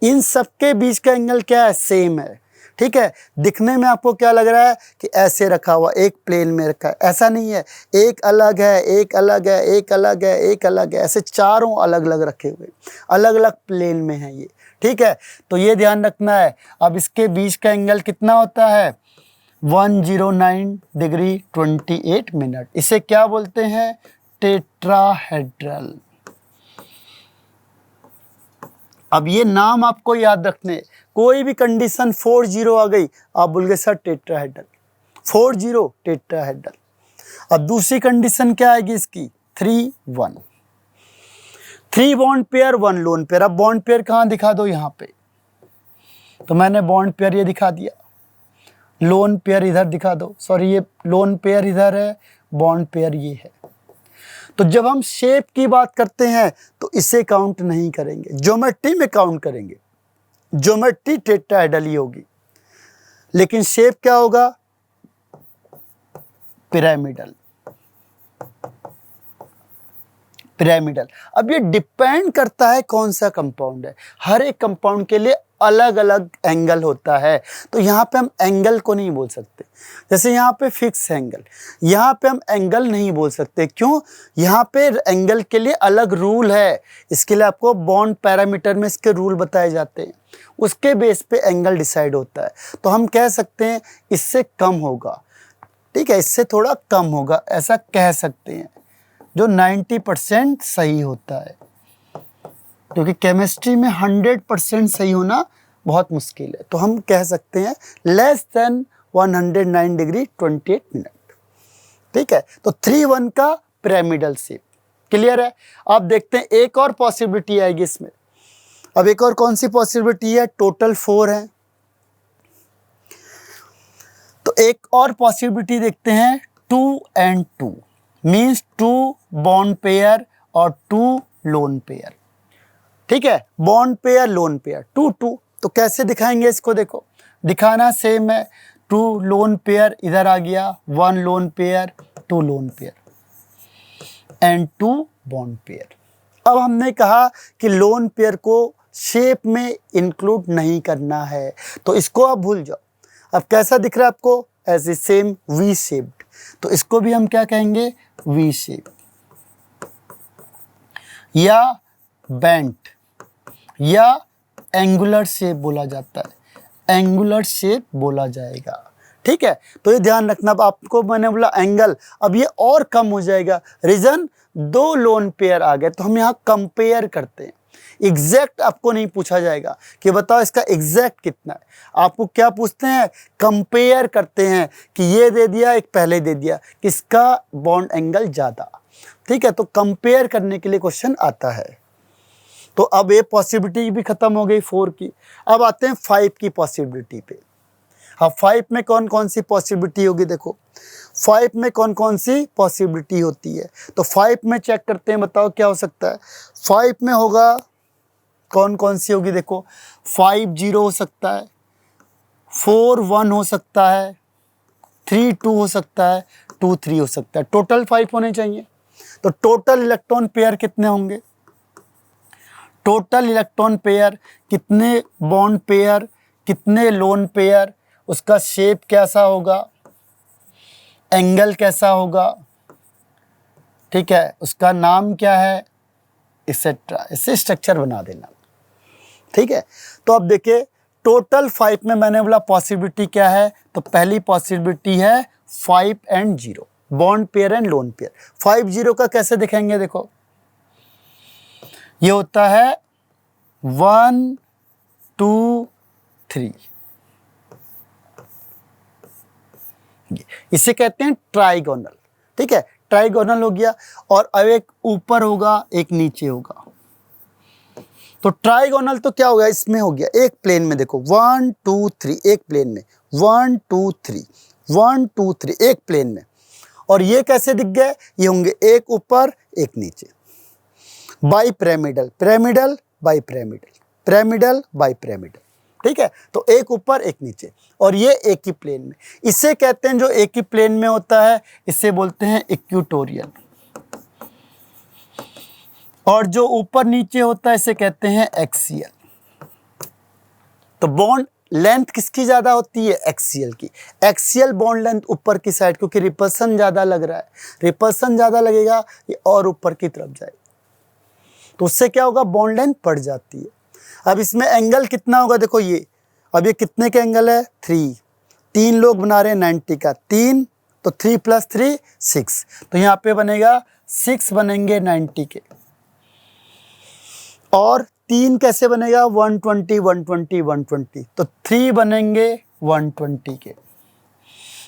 इन सबके बीच का एंगल क्या है, सेम है, ठीक है। दिखने में आपको क्या लग रहा है कि ऐसे रखा हुआ, एक प्लेन में रखा है, ऐसा नहीं है, एक अलग है, एक अलग है, एक अलग है, एक अलग है, ऐसे चारों अलग अलग रखे हुए, अलग अलग प्लेन में है ये, ठीक है। तो ये ध्यान रखना है। अब इसके बीच का एंगल कितना होता है, 109 डिग्री 28 मिनट। इसे क्या बोलते हैं, टेट्राहेड्रल। अब ये नाम आपको याद रखने, कोई भी कंडीशन 4 0 आ गई, आप बोल गए सर टेट्राहेड्रल, 4 0 टेट्राहेड्रल। अब दूसरी कंडीशन क्या आएगी इसकी, 3-1, 3 बॉन्ड पेयर 1 लोन पेयर। अब बॉन्ड पेयर कहाँ दिखा दो, यहाँ पे, तो मैंने बॉन्ड पेयर ये दिखा दिया, लोन पेयर इधर दिखा दो, सॉरी ये लोन पेयर इधर है, बॉन्ड पेयर ये है। तो जब हम शेप की बात करते हैं तो इसे काउंट नहीं करेंगे, ज्योमेट्री में काउंट करेंगे, ज्योमेट्री टेट्राहेड्रल ही होगी, लेकिन शेप क्या होगा, पिरामिडल, पिरामिडल। अब ये डिपेंड करता है कौन सा कंपाउंड है, हर एक कंपाउंड के लिए अलग अलग एंगल होता है, तो यहाँ पे हम एंगल को नहीं बोल सकते। जैसे यहाँ पे फिक्स एंगल, यहाँ पे हम एंगल नहीं बोल सकते, क्यों, यहाँ पे एंगल के लिए अलग रूल है, इसके लिए आपको बॉन्ड पैरामीटर में इसके रूल बताए जाते हैं, उसके बेस पे एंगल डिसाइड होता है। तो हम कह सकते हैं इससे कम होगा, ठीक है, इससे थोड़ा कम होगा, ऐसा कह सकते हैं, जो 90% सही होता है, क्योंकि केमिस्ट्री में 100% सही होना बहुत मुश्किल है। तो हम कह सकते हैं लेस देन 109 डिग्री 28 मिनट, ठीक है। तो 3-1 का पिरामिडल शेप क्लियर है। अब देखते हैं एक और पॉसिबिलिटी आएगी इसमें। अब एक और कौन सी पॉसिबिलिटी है, टोटल 4 है, तो एक और पॉसिबिलिटी देखते हैं, 2 and 2 मीन्स 2 बॉन्ड पेयर और 2 लोन पेयर, ठीक है, बॉन्ड पेयर लोन पेयर 2-2। तो कैसे दिखाएंगे इसको, देखो दिखाना सेम है, 2 लोन पेयर इधर आ गया, 1 lone pair 2 loan pair and 2 bond pair. अब हमने कहा कि लोन पेयर को शेप में इंक्लूड नहीं करना है, तो इसको आप भूल जाओ। अब कैसा दिख रहा है आपको, ऐसे सेम वी शेप्ड, तो इसको भी हम क्या कहेंगे, वी शेप या बेंट या एंगुलर शेप बोला जाता है, एंगुलर शेप बोला जाएगा, ठीक है, तो ये ध्यान रखना। अब आपको मैंने बोला एंगल, अब ये और कम हो जाएगा, रीजन दो लोन पेयर आ गए, तो हम यहाँ कंपेयर करते हैं। एग्जैक्ट आपको नहीं पूछा जाएगा कि बताओ इसका एग्जैक्ट कितना है, आपको क्या पूछते हैं, कंपेयर करते हैं कि ये दे दिया एक पहले दे दिया, किसका बॉन्ड एंगल ज़्यादा, ठीक है। तो कंपेयर करने के लिए क्वेश्चन आता है। तो अब ये पॉसिबिलिटी भी खत्म हो गई 4 की। अब आते हैं 5 की पॉसिबिलिटी पे। अब 5 में कौन कौन सी पॉसिबिलिटी होगी, देखो 5 में कौन कौन सी पॉसिबिलिटी होती है। तो 5 में चेक करते हैं, बताओ क्या हो सकता है। 5 में होगा कौन कौन सी होगी, देखो 5 0 हो सकता है, 4 1 हो सकता है, 3 2 हो सकता है, 2 3 हो सकता है। टोटल 5 होने चाहिए। तो टोटल इलेक्ट्रॉन पेयर कितने होंगे, टोटल इलेक्ट्रॉन पेयर कितने, बॉन्ड पेयर कितने, लोन पेयर, उसका शेप कैसा होगा, एंगल कैसा होगा, ठीक है, उसका नाम क्या है, एक्सेट्रा, इससे स्ट्रक्चर बना देना, ठीक है। तो अब देखिए टोटल 5 में मैंने बोला पॉसिबिलिटी क्या है, तो पहली पॉसिबिलिटी है 5 and 0, bond pair and lone pair. 5 0 का कैसे दिखेंगे, देखो ये होता है 1 2 3, इसे कहते हैं ट्राइगोनल, ठीक है, ट्राइगोनल हो गया। और अब एक ऊपर होगा एक नीचे होगा। तो ट्राइगोनल तो क्या हो गया, इसमें हो गया एक प्लेन में, देखो 1 2 3 एक प्लेन में, 1 2 3 1 2 3 एक प्लेन में। और ये कैसे दिख गए, ये होंगे एक ऊपर एक नीचे, bi pyramidal, pyramidal bi pyramidal, pyramidal bi pyramidal, ठीक है। तो एक ऊपर एक नीचे, और ये एक ही प्लेन में। इसे कहते हैं, जो एक ही प्लेन में होता है इसे बोलते हैं इक्वेटोरियल, और जो ऊपर नीचे होता है इसे कहते हैं एक्सियल। तो बॉन्ड लेंथ किसकी ज्यादा होती है, एक्सियल की। एक्सियल बॉन्ड लेंथ ऊपर की साइड, क्योंकि रिपल्सन ज्यादा लग रहा है, रिपल्सन ज्यादा लगेगा ये और ऊपर की तरफ जाएगा, तो उससे क्या होगा, बॉन्ड लेंथ बढ़ जाती है। अब इसमें एंगल कितना होगा, देखो ये, अब ये कितने का एंगल है, 3, 3 लोग बना रहे हैं 90 का, 3 तो 3 + 3 6, तो यहाँ पे बनेगा 6 बनेंगे 90 के। और 3 कैसे बनेगा, 120 120 120, तो 3 बनेंगे 120 के।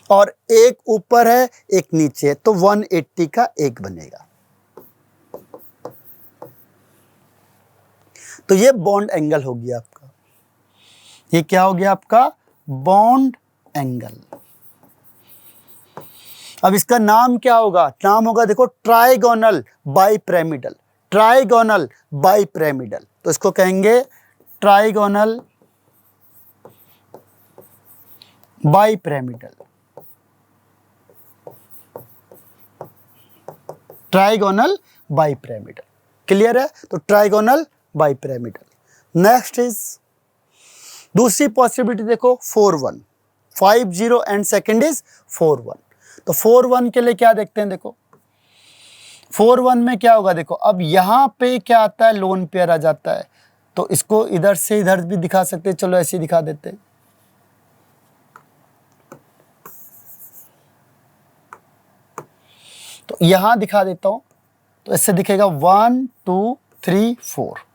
और एक ऊपर है एक नीचे है, तो 180 का एक बनेगा। तो ये बॉन्ड एंगल हो गया आपका, ये क्या हो गया आपका, बॉन्ड एंगल। अब इसका नाम क्या होगा, नाम होगा देखो trigonal bi pyramidal, trigonal bi pyramidal. तो इसको कहेंगे trigonal bi pyramidal, trigonal bi pyramidal, clear है। तो trigonal bi pyramidal. Next is दूसरी पॉसिबिलिटी, देखो 4 1, 5 0 एंड सेकंड इज 4 1। तो 4 1 के लिए क्या देखते हैं, देखो 4 1 में क्या होगा, देखो अब यहाँ पे क्या आता है, लोन पेयर आ जाता है। तो इसको इधर से इधर भी दिखा सकते हैं, चलो ऐसे दिखा देते हैं। तो यहां दिखा देता हूं, तो ऐसे दिखेगा 1 2 3 4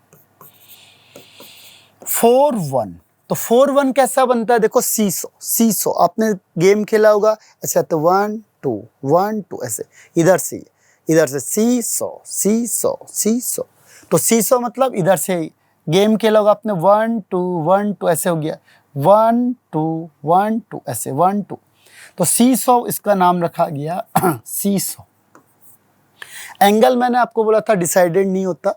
4 1। तो 4 1 कैसा बनता है, देखो सीसो, सीसो आपने गेम खेला होगा। अच्छा, तो 1 2 1 2 ऐसे, इधर से सीसो सीसो सीसो। तो सीसो मतलब इधर से गेम खेला होगा आपने, 1 2 1 2 ऐसे हो गया, 1 2 1 2 ऐसे 1 2। तो सीसो इसका नाम रखा गया सीसो। एंगल मैंने आपको बोला था डिसाइडेड नहीं होता,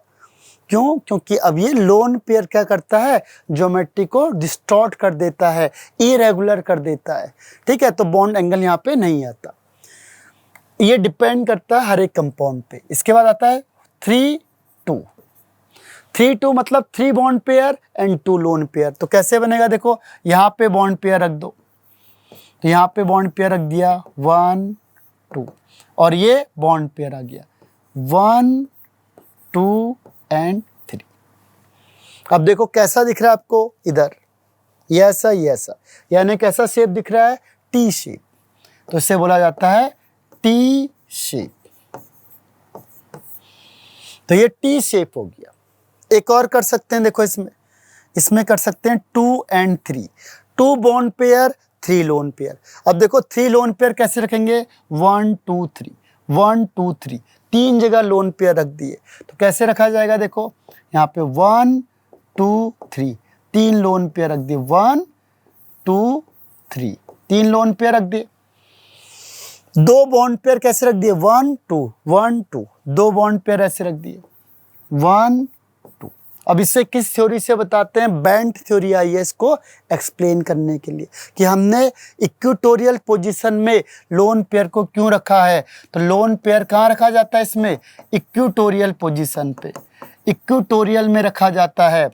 क्यों, क्योंकि अब ये लोन पेयर क्या करता है, ज्योमेट्री को डिस्टॉर्ट कर देता है, इरेगुलर कर देता है, ठीक है। तो बॉन्ड एंगल यहाँ पे नहीं आता, ये डिपेंड करता है हर एक कंपाउंड पे। इसके बाद आता है 3 2, 3 2 मतलब 3 bond pair and 2 lone pair. तो कैसे बनेगा, देखो यहाँ पे बॉन्ड पेयर रख दो, तो यहाँ पे बॉन्ड पेयर रख दिया 1 2, और ये बॉन्ड पेयर आ गया 1 2 एंड 3। अब देखो कैसा दिख रहा है आपको, इधर ये ऐसा, यानी कैसा शेप दिख रहा है, टी शेप, तो इसे बोला जाता है टी शेप। तो ये टी शेप हो गया। एक और कर सकते हैं, देखो इसमें कर सकते हैं 2 and 3, 2 bond pair 3 lone pair. अब देखो 3 लोन पेयर कैसे रखेंगे, 1 2 3 1 2 3, 3 जगह लोन पेयर रख दिए, तो कैसे रखा जाएगा, देखो यहाँ पे 1 2 3, 3 लोन पेयर रख दिए, 1 2 3, 3 लोन पेयर रख दिए। 2 बॉन्ड पेयर कैसे रख दिए, 1 2 1 2, 2 बॉन्ड पेयर ऐसे रख दिए, 1 2। अब इसे किस थ्योरी से बताते हैं, बैंड थ्योरी आई है इसको एक्सप्लेन करने के लिए कि हमने इक्वेटोरियल पोजीशन में लोन पेयर को क्यों रखा है। तो लोन पेयर कहाँ रखा जाता है, इसमें इक्वेटोरियल पोजीशन पे, इक्वेटोरियल में रखा जाता है,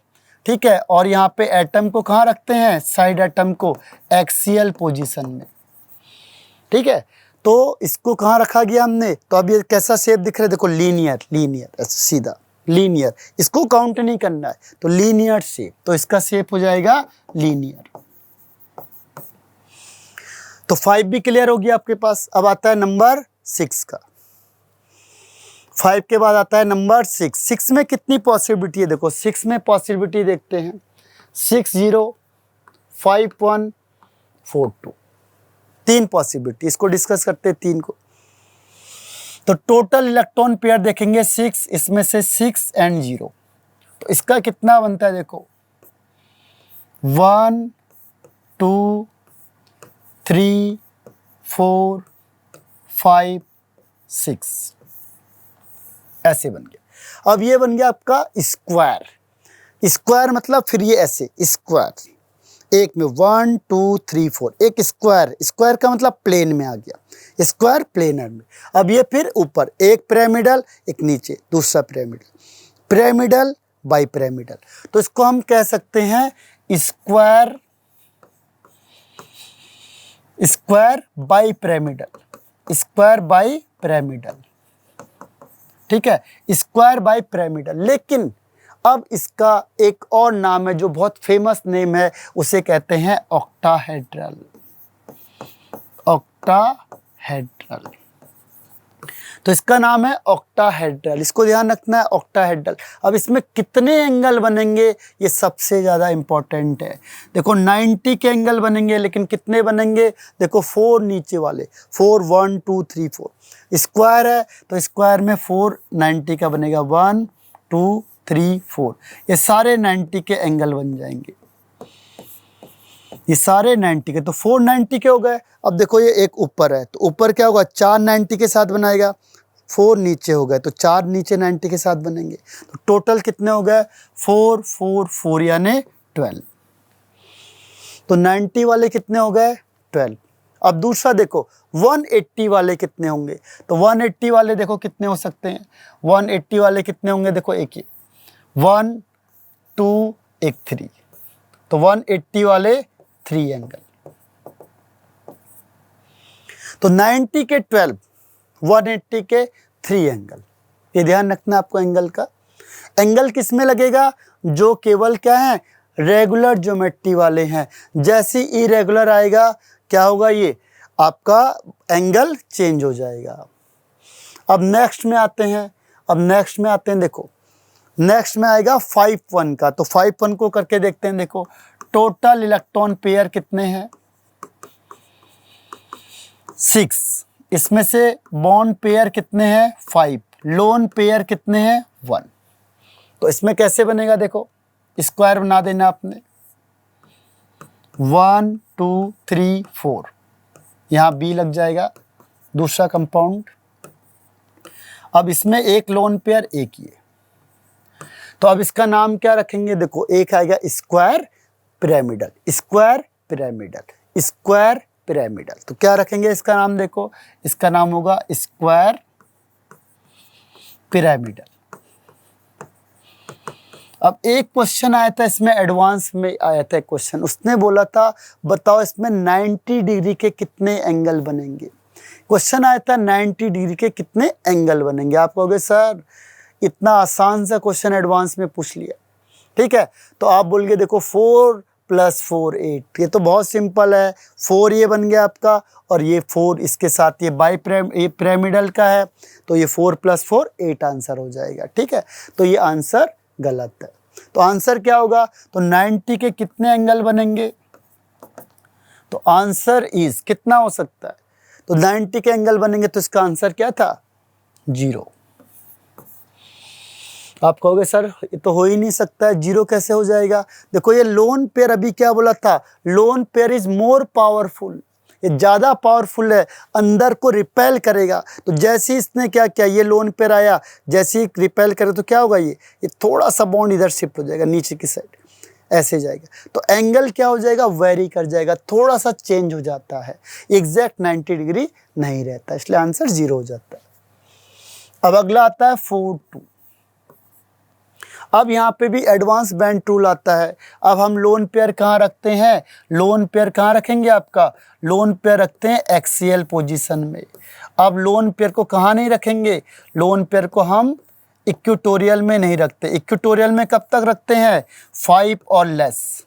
ठीक है। और यहाँ पे एटम को कहाँ रखते हैं, साइड एटम को एक्सियल पोजीशन में, ठीक है। तो इसको कहाँ रखा गया हमने, तो अब ये कैसा शेप दिख रहा है, देखो लीनियर सीधा लीनियर, इसको काउंट नहीं करना है, तो लीनियर शेप, तो इसका शेप हो जाएगा लीनियर। तो 5 भी क्लियर हो गया आपके पास। अब आता है नंबर 6 का। 5 के बाद आता है नंबर 6। 6 में कितनी पॉसिबिलिटी है, देखो 6 में पॉसिबिलिटी देखते हैं, 6 0 5 1 4 2, 3 पॉसिबिलिटी। इसको डिस्कस करते हैं 3 को। तो टोटल इलेक्ट्रॉन पेयर देखेंगे 6, इसमें से 6 and 0, तो इसका कितना बनता है, देखो 1 2 3 4 5 6, ऐसे बन गया। अब ये बन गया आपका स्क्वायर। स्क्वायर मतलब फिर ये ऐसे स्क्वायर, एक में 1 2 3 4, एक स्क्वायर, स्क्वायर का मतलब प्लेन में आ गया, स्क्वायर प्लेनर में। अब ये फिर ऊपर एक पिरामिडल, एक नीचे दूसरा पिरामिडल, पिरामिडल बाई पिरामिडल। तो इसको हम कह सकते हैं square bi pyramidal, square bi pyramidal, ठीक है, स्क्वायर बाई पिरामिडल। लेकिन अब इसका एक और नाम है जो बहुत फेमस नेम है, उसे कहते हैं ऑक्टाहेड्रल, ऑक्टाहेड्रल। तो इसका नाम है ऑक्टाहेड्रल, इसको ध्यान रखना है ऑक्टाहेड्रल। अब इसमें कितने एंगल बनेंगे, ये सबसे ज़्यादा इंपॉर्टेंट है। देखो 90 के एंगल बनेंगे, लेकिन कितने बनेंगे, देखो 4 नीचे वाले, 4 1 2 3 4, स्क्वायर है तो स्क्वायर में 4 90 का बनेगा, 1 2 3 4, ये सारे 90 के एंगल बन जाएंगे, ये सारे 90 के। तो 4 90 के हो गए। अब देखो ये एक ऊपर है, तो ऊपर क्या होगा, 4 90 के साथ बनाएगा, 4 नीचे हो गए तो 4 नीचे 90 के साथ बनेंगे। तो टोटल कितने हो गए, 4 4 4 यानी 12। तो 90 वाले कितने हो गए, 12। अब दूसरा देखो 180 वाले कितने होंगे, तो 180 वाले देखो कितने हो सकते हैं, 180 वाले कितने होंगे, देखो एक ही 1 2 एक 3, तो 180 वाले 3 एंगल। तो 90 के 12, 180 के 3 एंगल। ये ध्यान रखना आपको एंगल का। एंगल किस में लगेगा, जो केवल क्या है, रेगुलर ज्योमेट्री वाले हैं। जैसे इरेगुलर आएगा क्या होगा, ये आपका एंगल चेंज हो जाएगा। अब नेक्स्ट में आते हैं, देखो नेक्स्ट में आएगा 5 1 का। तो 5 1 को करके देखते हैं। देखो टोटल इलेक्ट्रॉन पेयर कितने हैं, 6, इसमें से बॉन्ड पेयर कितने हैं, 5, लोन पेयर कितने हैं, 1। तो इसमें कैसे बनेगा, देखो स्क्वायर बना देना आपने, 1 2 3 4, यहाँ बी लग जाएगा दूसरा कंपाउंड। अब इसमें एक लोन पेयर एक ही है, तो अब इसका नाम क्या रखेंगे, देखो एक आएगा square pyramidal, square pyramidal, square pyramidal. तो क्या रखेंगे इसका नाम, देखो इसका नाम होगा स्क्वायर पिरामिडल। अब एक क्वेश्चन आया था इसमें, एडवांस में आया था क्वेश्चन, उसने बोला था बताओ इसमें 90 डिग्री के कितने एंगल बनेंगे। क्वेश्चन आया था 90 डिग्री के कितने एंगल बनेंगे। आप कहोगे सर इतना आसान सा क्वेश्चन एडवांस में पूछ लिया, ठीक है। तो आप बोलोगे देखो 4 प्लस 4 8। ये तो बहुत सिंपल है, 4 ये बन गया आपका और ये 4 इसके साथ ये पिरामिडल का है, तो ये 4 + 4 8 आंसर हो जाएगा। ठीक है, तो ये आंसर गलत है। तो आंसर क्या होगा, तो 90 के कितने एंगल बनेंगे, तो आंसर इज कितना हो सकता है, तो 90 के एंगल बनेंगे, तो इसका आंसर क्या था, 0। आप कहोगे सर ये तो हो ही नहीं सकता है, 0 कैसे हो जाएगा। देखो ये लोन पेयर अभी क्या बोला था, lone pair is more powerful, ये ज़्यादा पावरफुल है, अंदर को रिपेल करेगा। तो जैसे ही इसने क्या किया, ये लोन पेयर आया, जैसे ही रिपेल करे तो क्या होगा, ये थोड़ा सा बॉन्ड इधर शिफ्ट हो जाएगा नीचे की साइड, ऐसे जाएगा, तो एंगल क्या हो जाएगा, वेरी कर जाएगा, थोड़ा सा चेंज हो जाता है, एग्जैक्ट 90 डिग्री नहीं रहता, इसलिए आंसर 0 हो जाता है। अब अगला आता है 4 2। अब यहाँ पे भी एडवांस बैंड टूल आता है। अब हम लोन पेयर कहाँ रखते हैं, लोन पेयर कहाँ रखेंगे, आपका लोन पेयर रखते हैं एक्सियल पोजीशन में। अब लोन पेयर को कहाँ नहीं रखेंगे, लोन पेयर को हम इक्वेटोरियल में नहीं रखते। इक्वेटोरियल में कब तक रखते हैं, 5 और लेस।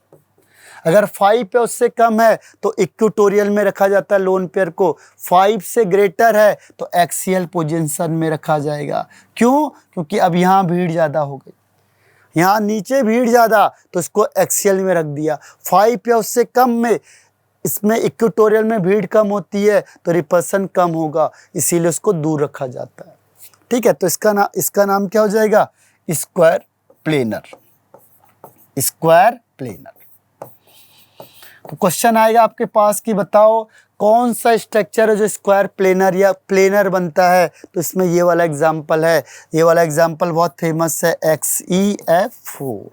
अगर 5 है उससे कम है तो इक्वेटोरियल में रखा जाता है लोन पेयर को, 5 से ग्रेटर है तो एक्सियल पोजीशन में रखा जाएगा। क्यों, क्योंकि अब यहाँ भीड़ ज़्यादा हो गई, यहाँ नीचे भीड़ ज़्यादा, तो इसको एक्सियल में रख दिया। 5 या उससे कम में, इसमें इक्वेटोरियल में भीड़ कम होती है तो रिपल्सन कम होगा, इसीलिए उसको दूर रखा जाता है। ठीक है, तो इसका नाम क्या हो जाएगा, स्क्वायर प्लेनर, स्क्वायर प्लेनर। तो क्वेश्चन आएगा आपके पास कि बताओ कौन सा स्ट्रक्चर है जो स्क्वायर प्लेनर या प्लेनर बनता है, तो इसमें ये वाला एग्जांपल है। ये वाला एग्जांपल बहुत फेमस है, XEF4।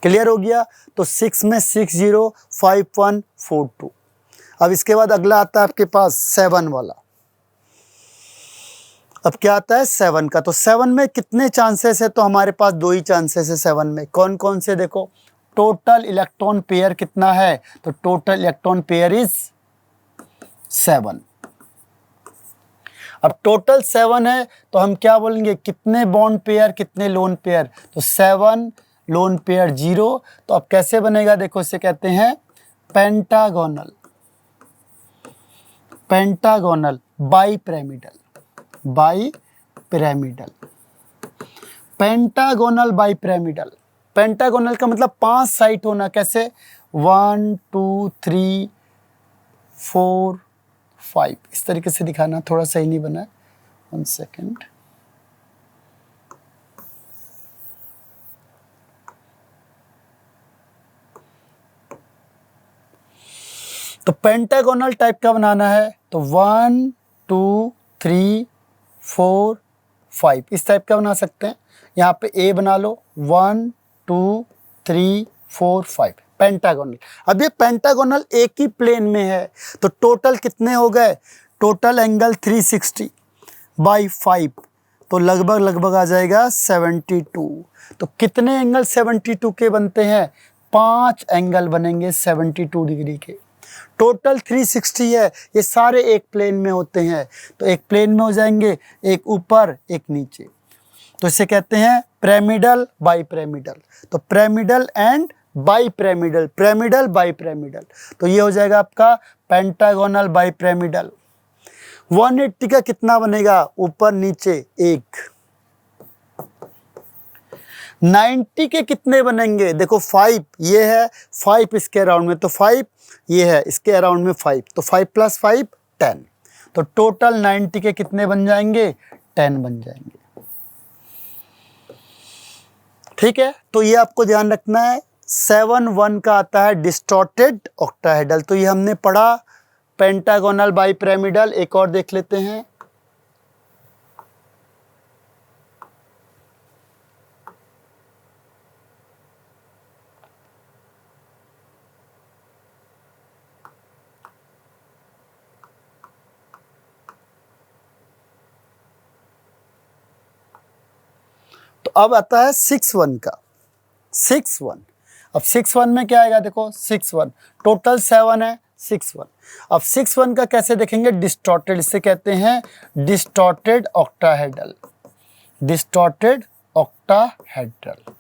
क्लियर हो गया, तो 6 में 6 0 5 1 4 2। अब इसके बाद अगला आता है आपके पास 7 वाला। अब क्या आता है 7 का, तो 7 में कितने चांसेस है, तो हमारे पास 2 ही चांसेस है 7 में। कौन कौन से, देखो टोटल इलेक्ट्रॉन पेयर कितना है, तो टोटल इलेक्ट्रॉन पेयर इज 7। अब टोटल 7 है तो हम क्या बोलेंगे, कितने बॉन्ड पेयर कितने लोन पेयर, तो 7 लोन पेयर 0। तो अब कैसे बनेगा, देखो इसे कहते हैं pentagonal, pentagonal bi pyramidal, bi pyramidal, pentagonal bi pyramidal. Pentagonal का मतलब 5 साइड होना, कैसे 1 2 3 4 5, इस तरीके से दिखाना, थोड़ा सही नहीं बना है, 1 सेकेंड। तो पेंटागोनल टाइप का बनाना है, तो 1 2 3 4 5 इस टाइप का बना सकते हैं। यहाँ पे ए बना लो, 1 2 3 4 5 पेंटागोनल। अब ये पेंटागोनल एक ही प्लेन में है, तो टोटल कितने हो गए, टोटल एंगल 360 बाई 5, तो लगभग आ जाएगा 72। तो कितने एंगल 72 के बनते हैं, 5 एंगल बनेंगे 72 डिग्री के। टोटल 360 है, ये सारे एक प्लेन में होते हैं, तो एक प्लेन में हो जाएंगे, एक ऊपर एक नीचे, तो इसे कहते हैं पिरामिडल बाई पिरामिडल। तो pyramidal and bi pyramidal, pyramidal bi pyramidal, तो ये हो जाएगा आपका पेंटागोनल बाई पिरामिडल। 180 का कितना बनेगा, ऊपर नीचे एक। 90 के कितने बनेंगे, देखो 5 ये है, 5 इसके अराउंड में, तो 5 ये है, इसके अराउंड में 5, तो 5 + 5 10। तो टोटल 90 के कितने बन जाएंगे, 10 बन जाएंगे। ठीक है, तो ये आपको ध्यान रखना है। 7 1 का आता है डिस्टॉर्टेड ऑक्टाहेड्रल, तो ये हमने पढ़ा पेंटागोनल बाई पिरामिडल। एक और देख लेते हैं, तो अब आता है 6 1 का, 6 1। अब 6 1 में क्या आएगा, देखो 6 1 टोटल 7 है, 6 1। अब 6 1 का कैसे देखेंगे, डिस्टॉर्टेड, इसे कहते हैं डिस्टॉर्टेड ऑक्टाहेड्रल, डिस्टॉर्टेड ऑक्टाहेड्रल।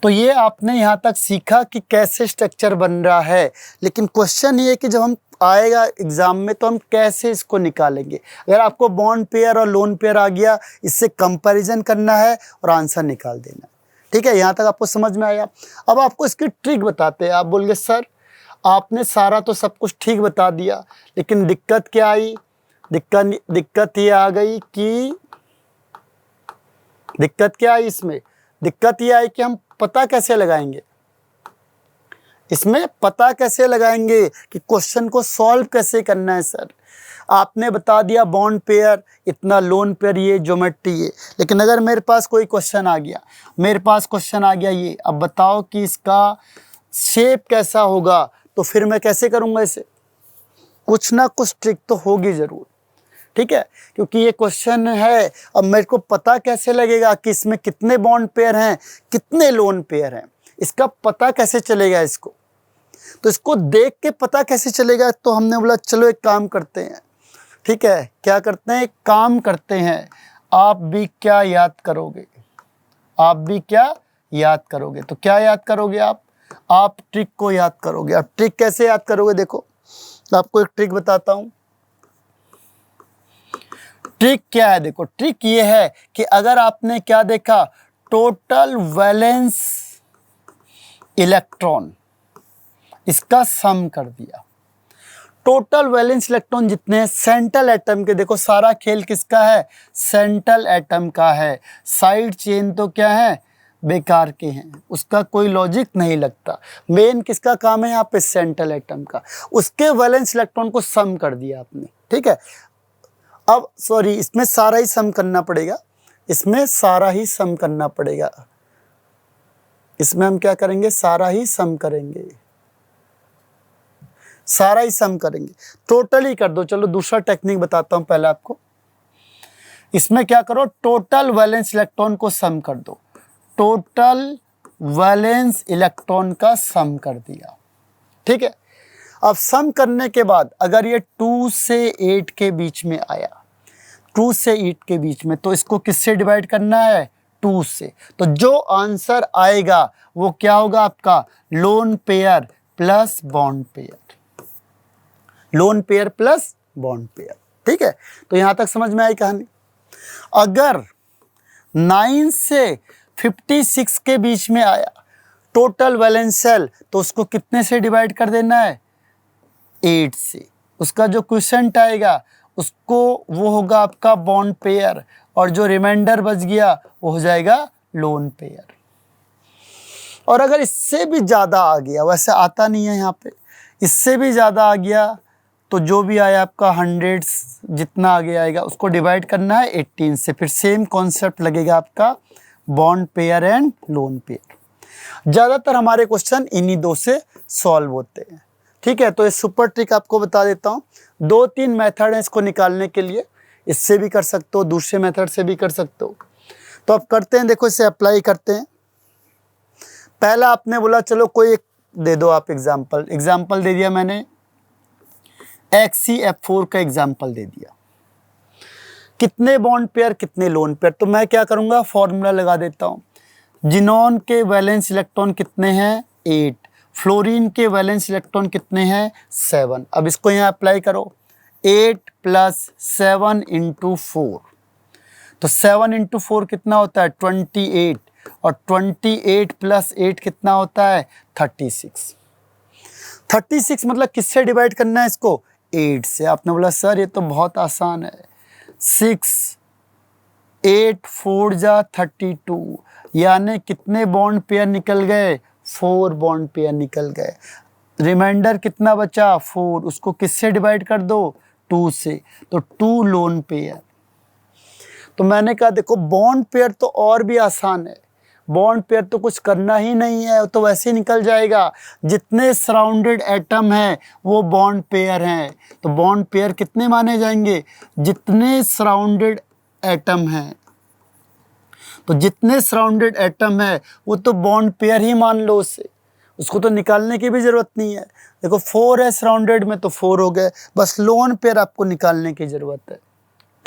तो ये आपने यहाँ तक सीखा कि कैसे स्ट्रक्चर बन रहा है, लेकिन क्वेश्चन ये है कि जब हम आएगा एग्जाम में तो हम कैसे इसको निकालेंगे। अगर आपको बॉन्ड पेयर और लोन पेयर आ गया, इससे कंपैरिजन करना है और आंसर निकाल देना है। ठीक है, यहाँ तक आपको समझ में आया। अब आपको इसकी ट्रिक बताते हैं। आप बोलोगे सर आपने सारा तो सब कुछ ठीक बता दिया, लेकिन दिक्कत क्या आई? दिक्कत ये आ गई कि दिक्कत क्या आई इसमें? दिक्कत ये आई कि हम पता कैसे लगाएंगे, इसमें पता कैसे लगाएंगे कि क्वेश्चन को सॉल्व कैसे करना है। सर आपने बता दिया बॉन्ड पेयर इतना, लोन पेयर ये, ज्योमेट्री ये, लेकिन अगर मेरे पास कोई क्वेश्चन आ गया, ये, अब बताओ कि इसका शेप कैसा होगा, तो फिर मैं कैसे करूँगा इसे? कुछ ना कुछ ट्रिक तो होगी ज़रूर। ठीक है, क्योंकि ये क्वेश्चन है। अब मेरे को पता कैसे लगेगा कि इसमें कितने बॉन्ड पेयर हैं, कितने लोन पेयर हैं, इसका पता कैसे चलेगा इसको? तो इसको देख के पता कैसे चलेगा? तो हमने बोला चलो एक काम करते हैं। ठीक है, क्या करते हैं? एक काम करते हैं, आप भी क्या याद करोगे? तो क्या याद करोगे आप ट्रिक को याद करोगे। आप ट्रिक कैसे याद करोगे? देखो आपको एक ट्रिक बताता हूं। ट्रिक क्या है? देखो ट्रिक ये है कि अगर आपने क्या देखा, टोटल वैलेंस इलेक्ट्रॉन, इसका सम कर दिया। टोटल वैलेंस इलेक्ट्रॉन जितने हैं सेंट्रल एटम के, देखो सारा खेल किसका है? सेंट्रल एटम का है। साइड चेन तो क्या है? बेकार के हैं, उसका कोई लॉजिक नहीं लगता। मेन किसका काम है यहाँ पे? सेंट्रल एटम का। उसके वैलेंस इलेक्ट्रॉन को सम कर दिया आपने। ठीक है, अब सॉरी इसमें सारा ही सम करना पड़ेगा, इसमें हम क्या करेंगे? सारा ही सम करेंगे, टोटली कर दो। चलो दूसरा टेक्निक बताता हूं पहले आपको। इसमें क्या करो, टोटल वैलेंस इलेक्ट्रॉन को सम कर दो। टोटल वैलेंस इलेक्ट्रॉन का सम कर दिया। ठीक है, अब सम करने के बाद अगर ये 2 से 8 के बीच में आया, 2 से 8 के बीच में, तो इसको किससे डिवाइड करना है? 2 से। तो जो आंसर आएगा वो क्या होगा आपका? Lone pair plus bond pair. ठीक है, तो यहां तक समझ में आई कहानी। अगर 9 से 56 के बीच में आया टोटल वैलेंस शेल, तो उसको कितने से डिवाइड कर देना है? 8 से। उसका जो क्वोशिएंट आएगा उसको वो होगा आपका बॉन्ड पेयर, और जो रिमाइंडर बच गया वो हो जाएगा लोन पेयर। और अगर इससे भी ज़्यादा आ गया, वैसे आता नहीं है यहाँ पे, इससे भी ज़्यादा आ गया, तो जो भी आया आपका 100 जितना आगे आएगा उसको डिवाइड करना है 18 से। फिर सेम कॉन्सेप्ट लगेगा आपका bond pair and lone pair. ज़्यादातर हमारे क्वेश्चन इन्हीं 2 से सॉल्व होते हैं। ठीक है, तो ये सुपर ट्रिक आपको बता देता हूँ। 2-3 मेथड हैं इसको निकालने के लिए। इससे भी कर सकते हो, दूसरे मेथड से भी कर सकते हो। तो अब करते हैं, देखो इसे अप्लाई करते हैं। पहला आपने बोला चलो कोई एक दे दो आप एग्जाम्पल दे दिया मैंने, XCF4 का एग्जाम्पल दे दिया। कितने बॉन्ड पेयर, कितने लोन पेयर? तो मैं क्या करूंगा, फॉर्मूला लगा देता हूं। जिनोन के वैलेंस इलेक्ट्रॉन कितने हैं? 8। फ्लोरीन के वैलेंस इलेक्ट्रॉन कितने हैं? 7। अब इसको यहाँ अप्लाई करो, 8 + 7 × 4, तो 7 × 4 कितना होता है? 28, और 28 + 8 कितना होता है? 36। 36 मतलब किससे डिवाइड करना है इसको? 8 से। आपने बोला सर ये तो बहुत आसान है। 6 8 4 जा 32, यानी कितने बॉन्ड पेयर निकल गए? 4 बॉन्ड पेयर निकल गए। रिमाइंडर कितना बचा? 4, उसको किससे डिवाइड कर दो? 2 से, तो 2 लोन पेयर। तो मैंने कहा देखो बॉन्ड पेयर तो और भी आसान है, बॉन्ड पेयर तो कुछ करना ही नहीं है, तो वैसे ही निकल जाएगा। जितने सराउंडेड एटम हैं वो बॉन्ड पेयर हैं, तो बॉन्ड पेयर कितने माने जाएंगे? जितने सराउंडेड एटम हैं, तो जितने सराउंडेड एटम है वो तो बॉन्ड पेयर ही मान लो उसे, उसको तो निकालने की भी ज़रूरत नहीं है। देखो 4 है सराउंडेड में, तो 4 हो गए, बस लोन पेयर आपको निकालने की ज़रूरत है।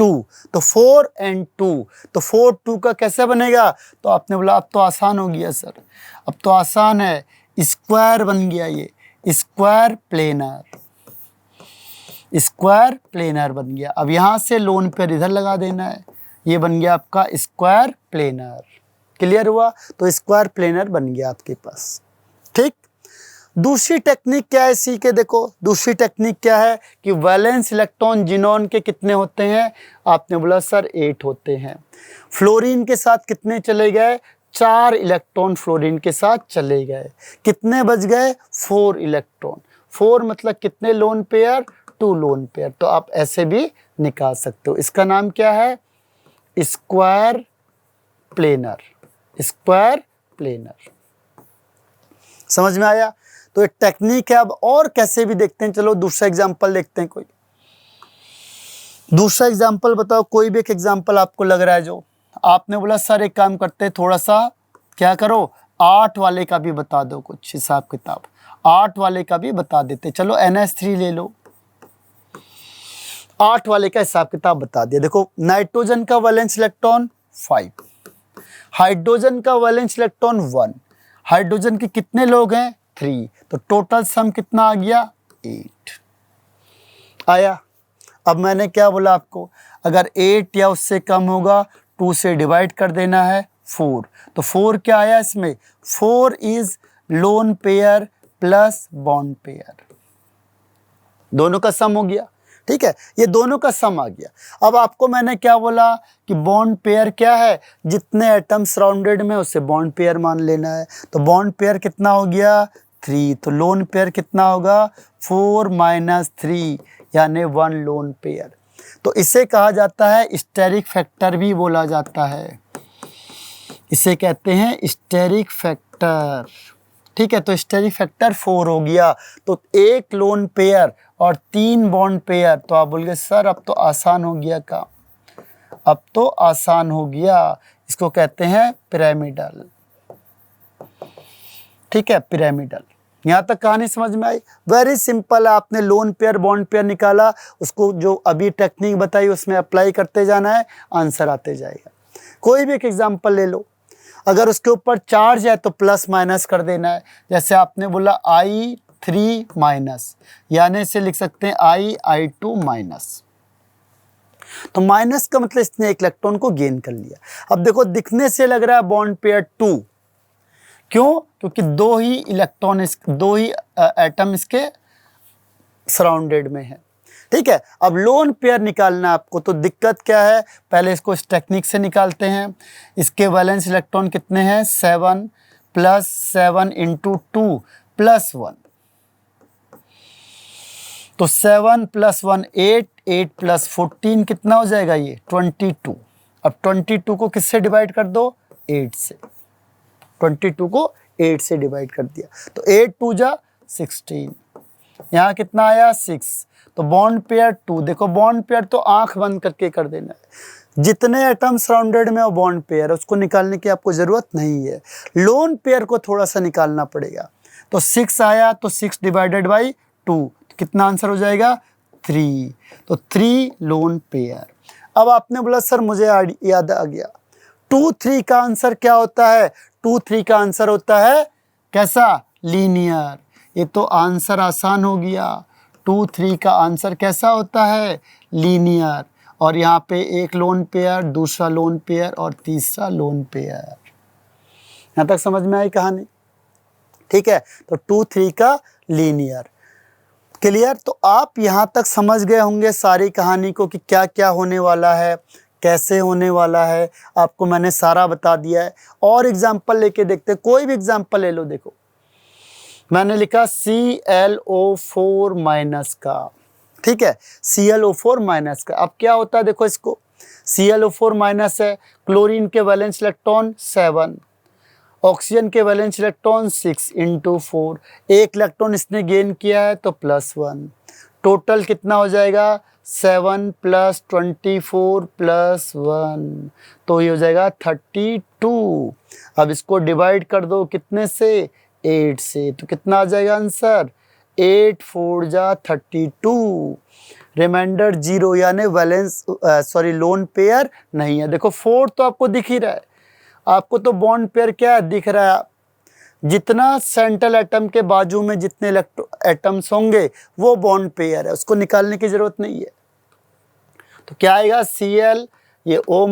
2, तो 4 and 2, तो 4 2 का कैसे बनेगा? तो आपने बोला अब तो आसान हो गया सर, अब तो आसान है, स्क्वायर बन गया, ये स्क्वायर प्लेनर, स्क्वायर प्लेनर बन गया। अब यहाँ से लोन पेयर इधर लगा देना है, ये बन गया आपका स्क्वायर प्लेनर। क्लियर हुआ? तो स्क्वायर प्लेनर बन गया आपके पास। ठीक, दूसरी टेक्निक क्या है सी के, देखो दूसरी टेक्निक क्या है कि वैलेंस इलेक्ट्रॉन जिनॉन के कितने होते हैं? आपने बोला सर 8 होते हैं। फ्लोरीन के साथ कितने चले गए? 4 इलेक्ट्रॉन फ्लोरीन के साथ चले गए। कितने बच गए? 4 इलेक्ट्रॉन। 4 मतलब कितने लोन पेयर? 2 lone pair. तो आप ऐसे भी निकाल सकते हो। इसका नाम क्या है? Square planar, square planar. समझ में आया? तो ये टेक्निक है। अब और कैसे भी देखते हैं, चलो दूसरा एग्जांपल देखते हैं। कोई दूसरा एग्जांपल बताओ, कोई भी एक एग्जांपल आपको लग रहा है जो। आपने बोला सर एक काम करते हैं, थोड़ा सा क्या करो, 8 वाले का भी बता दो कुछ हिसाब किताब, 8 वाले का भी बता देते। चलो NH3 ले लो, 8 वाले का हिसाब किताब बता दिया। देखो नाइट्रोजन का वैलेंस इलेक्ट्रॉन 5, हाइड्रोजन का वैलेंस इलेक्ट्रॉन 1, हाइड्रोजन के कितने लोग हैं? 3, तो टोटल सम कितना आ गया? 8 आया। अब मैंने क्या बोला आपको, अगर 8 या उससे कम होगा 2 से डिवाइड कर देना है 4, तो 4 क्या आया इसमें? 4 is lone pair plus bond pair, दोनों का सम हो गया। ठीक है, ये दोनों का सम आ गया। अब आपको मैंने क्या बोला कि बॉन्ड पेयर क्या है? जितने एटम सराउंडेड में उसे बॉन्ड पेयर मान लेना है। तो बॉन्ड पेयर कितना हो गया? 3, तो लोन पेयर कितना होगा? 4 - 3 यानी 1 लोन पेयर। तो इसे कहा जाता है स्टेरिक फैक्टर भी बोला जाता है, इसे कहते हैं स्टेरिक फैक्टर। ठीक है, तो स्टेरिक फैक्टर 4 हो गया। तो 1 लोन पेयर और 3 बॉन्ड पेयर। तो आप बोल गए सर अब तो आसान हो गया काम, अब तो आसान हो गया। इसको कहते हैं पिरामिडल। ठीक है, पिरामिडल। यहाँ तक कहानी समझ में आई? वेरी सिंपल है। आपने लोन पेयर बॉन्ड पेयर निकाला, उसको जो अभी टेक्निक बताई उसमें अप्लाई करते जाना है, आंसर आते जाएगा। कोई भी एक एग्जांपल ले लो, अगर उसके ऊपर चार्ज है तो प्लस माइनस कर देना है। जैसे आपने बोला I3- यानी से लिख सकते हैं I2-। तो माइनस का मतलब इसने एक इलेक्ट्रॉन को गेन कर लिया। अब देखो दिखने से लग रहा है बॉन्ड पेयर 2, क्यों? क्योंकि 2 ही इलेक्ट्रॉन, 2 ही एटम इसके सराउंडेड में है। ठीक है, अब लोन पेयर निकालना आपको, तो दिक्कत क्या है? पहले इसको इस टेक्निक से निकालते हैं। इसके वैलेंस इलेक्ट्रॉन कितने हैं? 7 + 7 × 2 + 1, तो 7 + 1 8, 8 + 14 कितना हो जाएगा? ये 22। अब 22 को किससे डिवाइड कर दो? 8 से। 22 को 8 से डिवाइड कर दिया, तो 8 × 2 = 16। यहाँ कितना आया? 6। तो बॉन्ड पेयर 2, देखो बॉन्ड पेयर तो आंख बंद करके कर देना है। जितने एटम सराउंडेड में वो बॉन्ड पेयर है, उसको निकालने की आपको ज़रूरत नहीं है। लोन पेयर को थोड़ा सा निकालना पड़ेगा। तो 6 आया, तो 6 / 2, तो कितना आंसर हो जाएगा? 3। तो 3 लोन पेयर। अब आपने बोला सर मुझे याद आ गया, 2 3 का आंसर क्या होता है? 2 3 का आंसर होता है कैसा? लीनियर। ये तो आंसर आसान हो गया। 2 3 का आंसर कैसा होता है? लीनियर। और यहाँ पे एक लोन पेयर, दूसरा लोन पेयर और तीसरा लोन पेयर। यहाँ तक समझ में आई कहानी? ठीक है, तो 2 3 का लीनियर। क्लियर? तो आप यहाँ तक समझ गए होंगे सारी कहानी को कि क्या क्या होने वाला है, कैसे होने वाला है। आपको मैंने सारा बता दिया है। और एग्जाम्पल लेके देखते, कोई भी एग्जाम्पल ले लो। देखो मैंने लिखा ClO4- का। ठीक है, ClO4- का। अब क्या होता है देखो इसको, ClO4- है, क्लोरीन के वैलेंस इलेक्ट्रॉन 7, ऑक्सीजन के वैलेंस इलेक्ट्रॉन 6 × 4, एक इलेक्ट्रॉन इसने गेन किया है तो +1। टोटल कितना हो जाएगा? 7 + 24 + 1, तो ये हो जाएगा 32। अब इसको डिवाइड कर दो कितने से? 8 से, तो कितना आ जाएगा आंसर? 8 × 4 = 32। रिमाइंडर 0 यानी वैलेंस लोन पेयर नहीं है। देखो 4 तो आपको दिख ही रहा है, आपको तो बॉन्ड पेयर क्या है दिख रहा है, जितना सेंट्रल एटम के बाजू में जितने एटम्स होंगे वो बॉन्ड पेयर है, उसको निकालने की जरूरत नहीं है। तो क्या आएगा Cl, ये O-,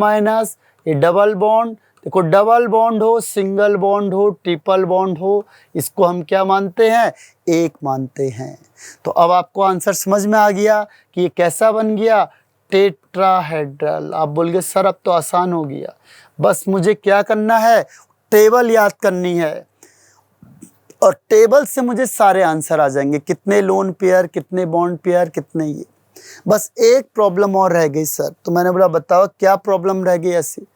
ये डबल बॉन्ड, देखो डबल बॉन्ड हो, सिंगल बॉन्ड हो, ट्रिपल बॉन्ड हो, इसको हम क्या मानते हैं, एक मानते हैं। तो अब आपको आंसर समझ में आ गया कि ये कैसा बन गया, टेट्राहेड्रल। आप बोलोगे सर अब तो आसान हो गया, बस मुझे क्या करना है, टेबल याद करनी है और टेबल से मुझे सारे आंसर आ जाएंगे, कितने लोन पेयर, कितने बॉन्ड पेयर, कितने ये। बस एक प्रॉब्लम और रह गई सर, तो मैंने बोला बताओ क्या प्रॉब्लम रह गई ऐसी,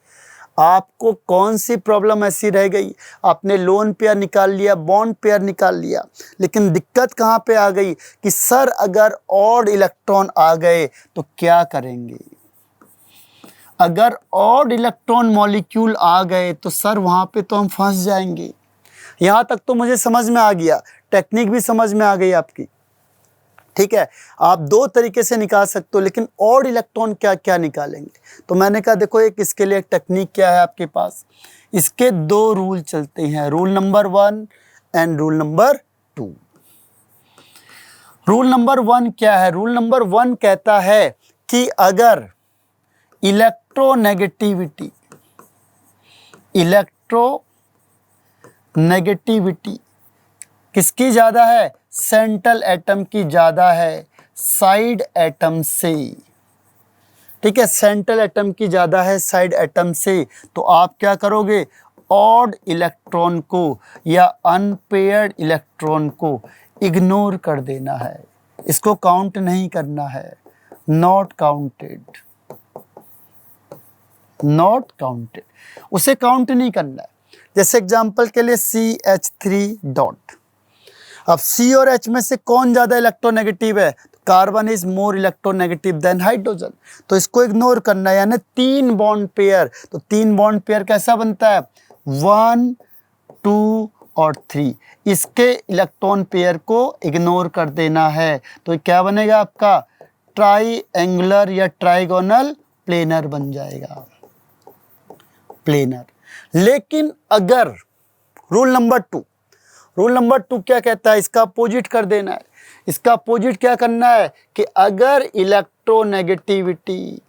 आपको कौन सी प्रॉब्लम ऐसी रह गई, आपने लोन पेयर निकाल लिया, बॉन्ड पेयर निकाल लिया, लेकिन दिक्कत कहाँ पे आ गई कि सर अगर ऑड इलेक्ट्रॉन आ गए तो क्या करेंगे, अगर ऑड इलेक्ट्रॉन मॉलिक्यूल आ गए तो सर वहाँ पे तो हम फंस जाएंगे। यहाँ तक तो मुझे समझ में आ गया, टेक्निक भी समझ में आ गई आपकी, ठीक है। आप दो तरीके से निकाल सकते हो, लेकिन ऑड इलेक्ट्रॉन क्या क्या निकालेंगे, तो मैंने कहा देखो एक इसके लिए एक टेक्निक क्या है आपके पास, इसके दो रूल चलते हैं, rule number 1 and rule number 2। Rule number 1 क्या है, रूल नंबर 1 कहता है कि अगर इलेक्ट्रोनेगेटिविटी किसकी ज़्यादा है, सेंट्रल एटम की ज़्यादा है साइड एटम से, ठीक है, सेंट्रल एटम की ज़्यादा है साइड एटम से, तो आप क्या करोगे, ऑड इलेक्ट्रॉन को या अनपेयर्ड इलेक्ट्रॉन को इग्नोर कर देना है, इसको काउंट नहीं करना है, नॉट काउंटेड, उसे काउंट नहीं करना है। जैसे एग्जांपल के लिए CH3 डॉट, अब C और H में से कौन ज़्यादा इलेक्ट्रोनेगेटिव है, carbon is more electronegative than hydrogen, तो इसको इग्नोर करना है, यानी 3 बॉन्ड पेयर, तो 3 बॉन्ड पेयर कैसा बनता है, 1, 2 और 3, इसके इलेक्ट्रॉन पेयर को इग्नोर कर देना है, तो क्या बनेगा आपका, ट्राइएंगुलर या ट्राइगोनल प्लेनर बन जाएगा, प्लेनर। लेकिन अगर रूल नंबर 2 क्या कहता है, इसका अपोजिट कर देना है, इसका अपोजिट क्या करना है कि अगर इलेक्ट्रोनेगेटिविटी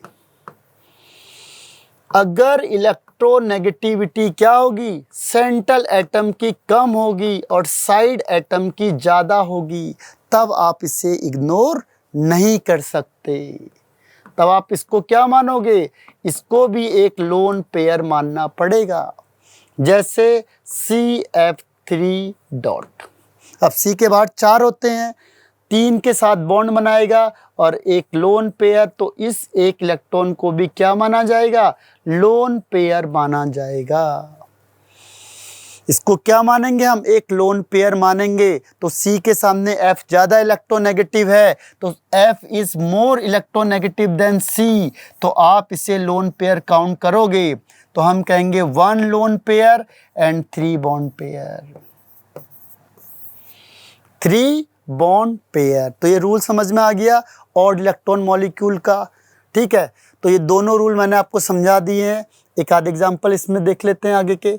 क्या होगी, सेंट्रल एटम की कम होगी और साइड एटम की ज़्यादा होगी, तब आप इसे इग्नोर नहीं कर सकते, तब आप इसको क्या मानोगे, इसको भी एक लोन पेयर मानना पड़ेगा। जैसे CF3 डॉट, अब C के बाद 4 होते हैं, 3 के साथ बॉन्ड बनाएगा और एक लोन पेयर, तो इस एक इलेक्ट्रॉन को भी क्या माना जाएगा, लोन पेयर माना जाएगा। इसको क्या मानेंगे हम, एक लोन पेयर मानेंगे, तो C के सामने F ज़्यादा इलेक्ट्रोनेगेटिव है, तो F is more electronegative than C, तो आप इसे लोन पेयर काउंट करोगे तो हम कहेंगे 1 loan pair and 3 bond pair, 3 bond pair. तो ये रूल समझ में आ गया ऑड इलेक्ट्रॉन मॉलिक्यूल का, ठीक है। तो ये दोनों रूल मैंने आपको समझा दिए हैं, एक आध एग्जाम्पल इसमें देख लेते हैं आगे के।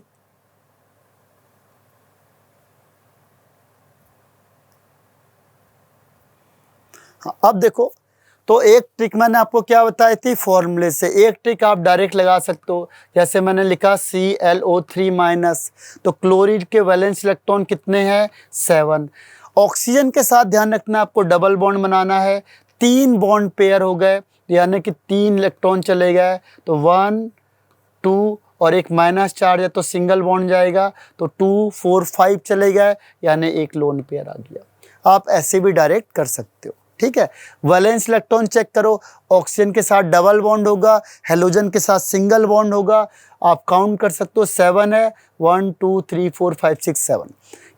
अब देखो, तो एक ट्रिक मैंने आपको क्या बताई थी, फॉर्मूले से, एक ट्रिक आप डायरेक्ट लगा सकते हो, जैसे मैंने लिखा ClO3-, तो क्लोरीन के वैलेंस इलेक्ट्रॉन कितने हैं, 7। ऑक्सीजन के साथ ध्यान रखना आपको डबल बॉन्ड बनाना है, 3 बॉन्ड पेयर हो गए, यानी कि 3 इलेक्ट्रॉन चले गए, तो 1, 2 और एक माइनस चार्ज है तो सिंगल बॉन्ड जाएगा, तो 2, 4, 5 चले गए, यानी एक लोन पेयर आ गया। आप ऐसे भी डायरेक्ट कर सकते हो, ठीक है। वैलेंस इलेक्ट्रॉन चेक करो, ऑक्सीजन के साथ डबल बॉन्ड होगा, हेलोजन के साथ सिंगल बॉन्ड होगा, आप काउंट कर सकते हो, 7 है, 1, 2, 3, 4, 5, 6, 7।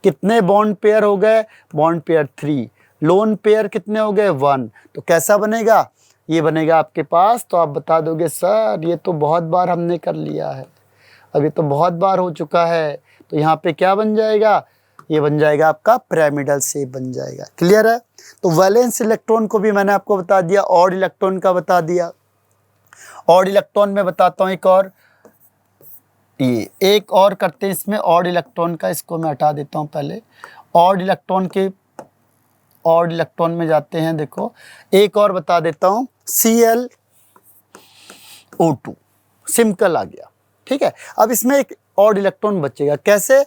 कितने बॉन्ड पेयर हो गए, बॉन्ड पेयर 3, लोन पेयर कितने हो गए, 1। तो कैसा बनेगा, ये बनेगा आपके पास, तो आप बता दोगे सर ये तो बहुत बार हमने कर लिया है, अब ये तो बहुत बार हो चुका है, तो यहाँ पे क्या बन जाएगा, ये बन जाएगा आपका पिरामिडल शेप बन जाएगा। क्लियर है? तो वैलेंस इलेक्ट्रॉन को भी मैंने आपको बता दिया, ऑड इलेक्ट्रॉन का बता दिया। ऑड इलेक्ट्रॉन में बताता हूँ एक और, ये एक और करते हैं इसमें ऑड इलेक्ट्रॉन का, इसको मैं हटा देता हूँ पहले। ऑड इलेक्ट्रॉन में जाते हैं। देखो एक और बता देता हूँ, ClO2 सिंपल आ गया। ठीक है, अब इसमें एक ऑड इलेक्ट्रॉन बचेगा। कैसे?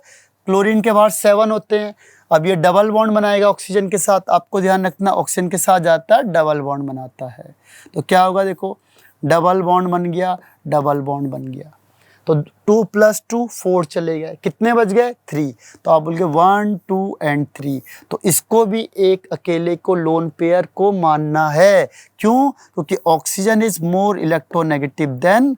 क्लोरीन के बाहर 7 होते हैं, अब ये डबल बॉन्ड बनाएगा ऑक्सीजन के साथ। आपको ध्यान रखना, ऑक्सीजन के साथ जाता है, डबल बॉन्ड बनाता है। तो क्या होगा? देखो डबल बॉन्ड बन गया, डबल बॉन्ड बन गया, तो 2 + 2 4 चले गए। कितने बच गए? 3। तो आप बोलोगे 1 2 एंड 3। तो इसको भी एक अकेले को लोन पेयर को मानना है। क्यों? क्योंकि oxygen is more electronegative than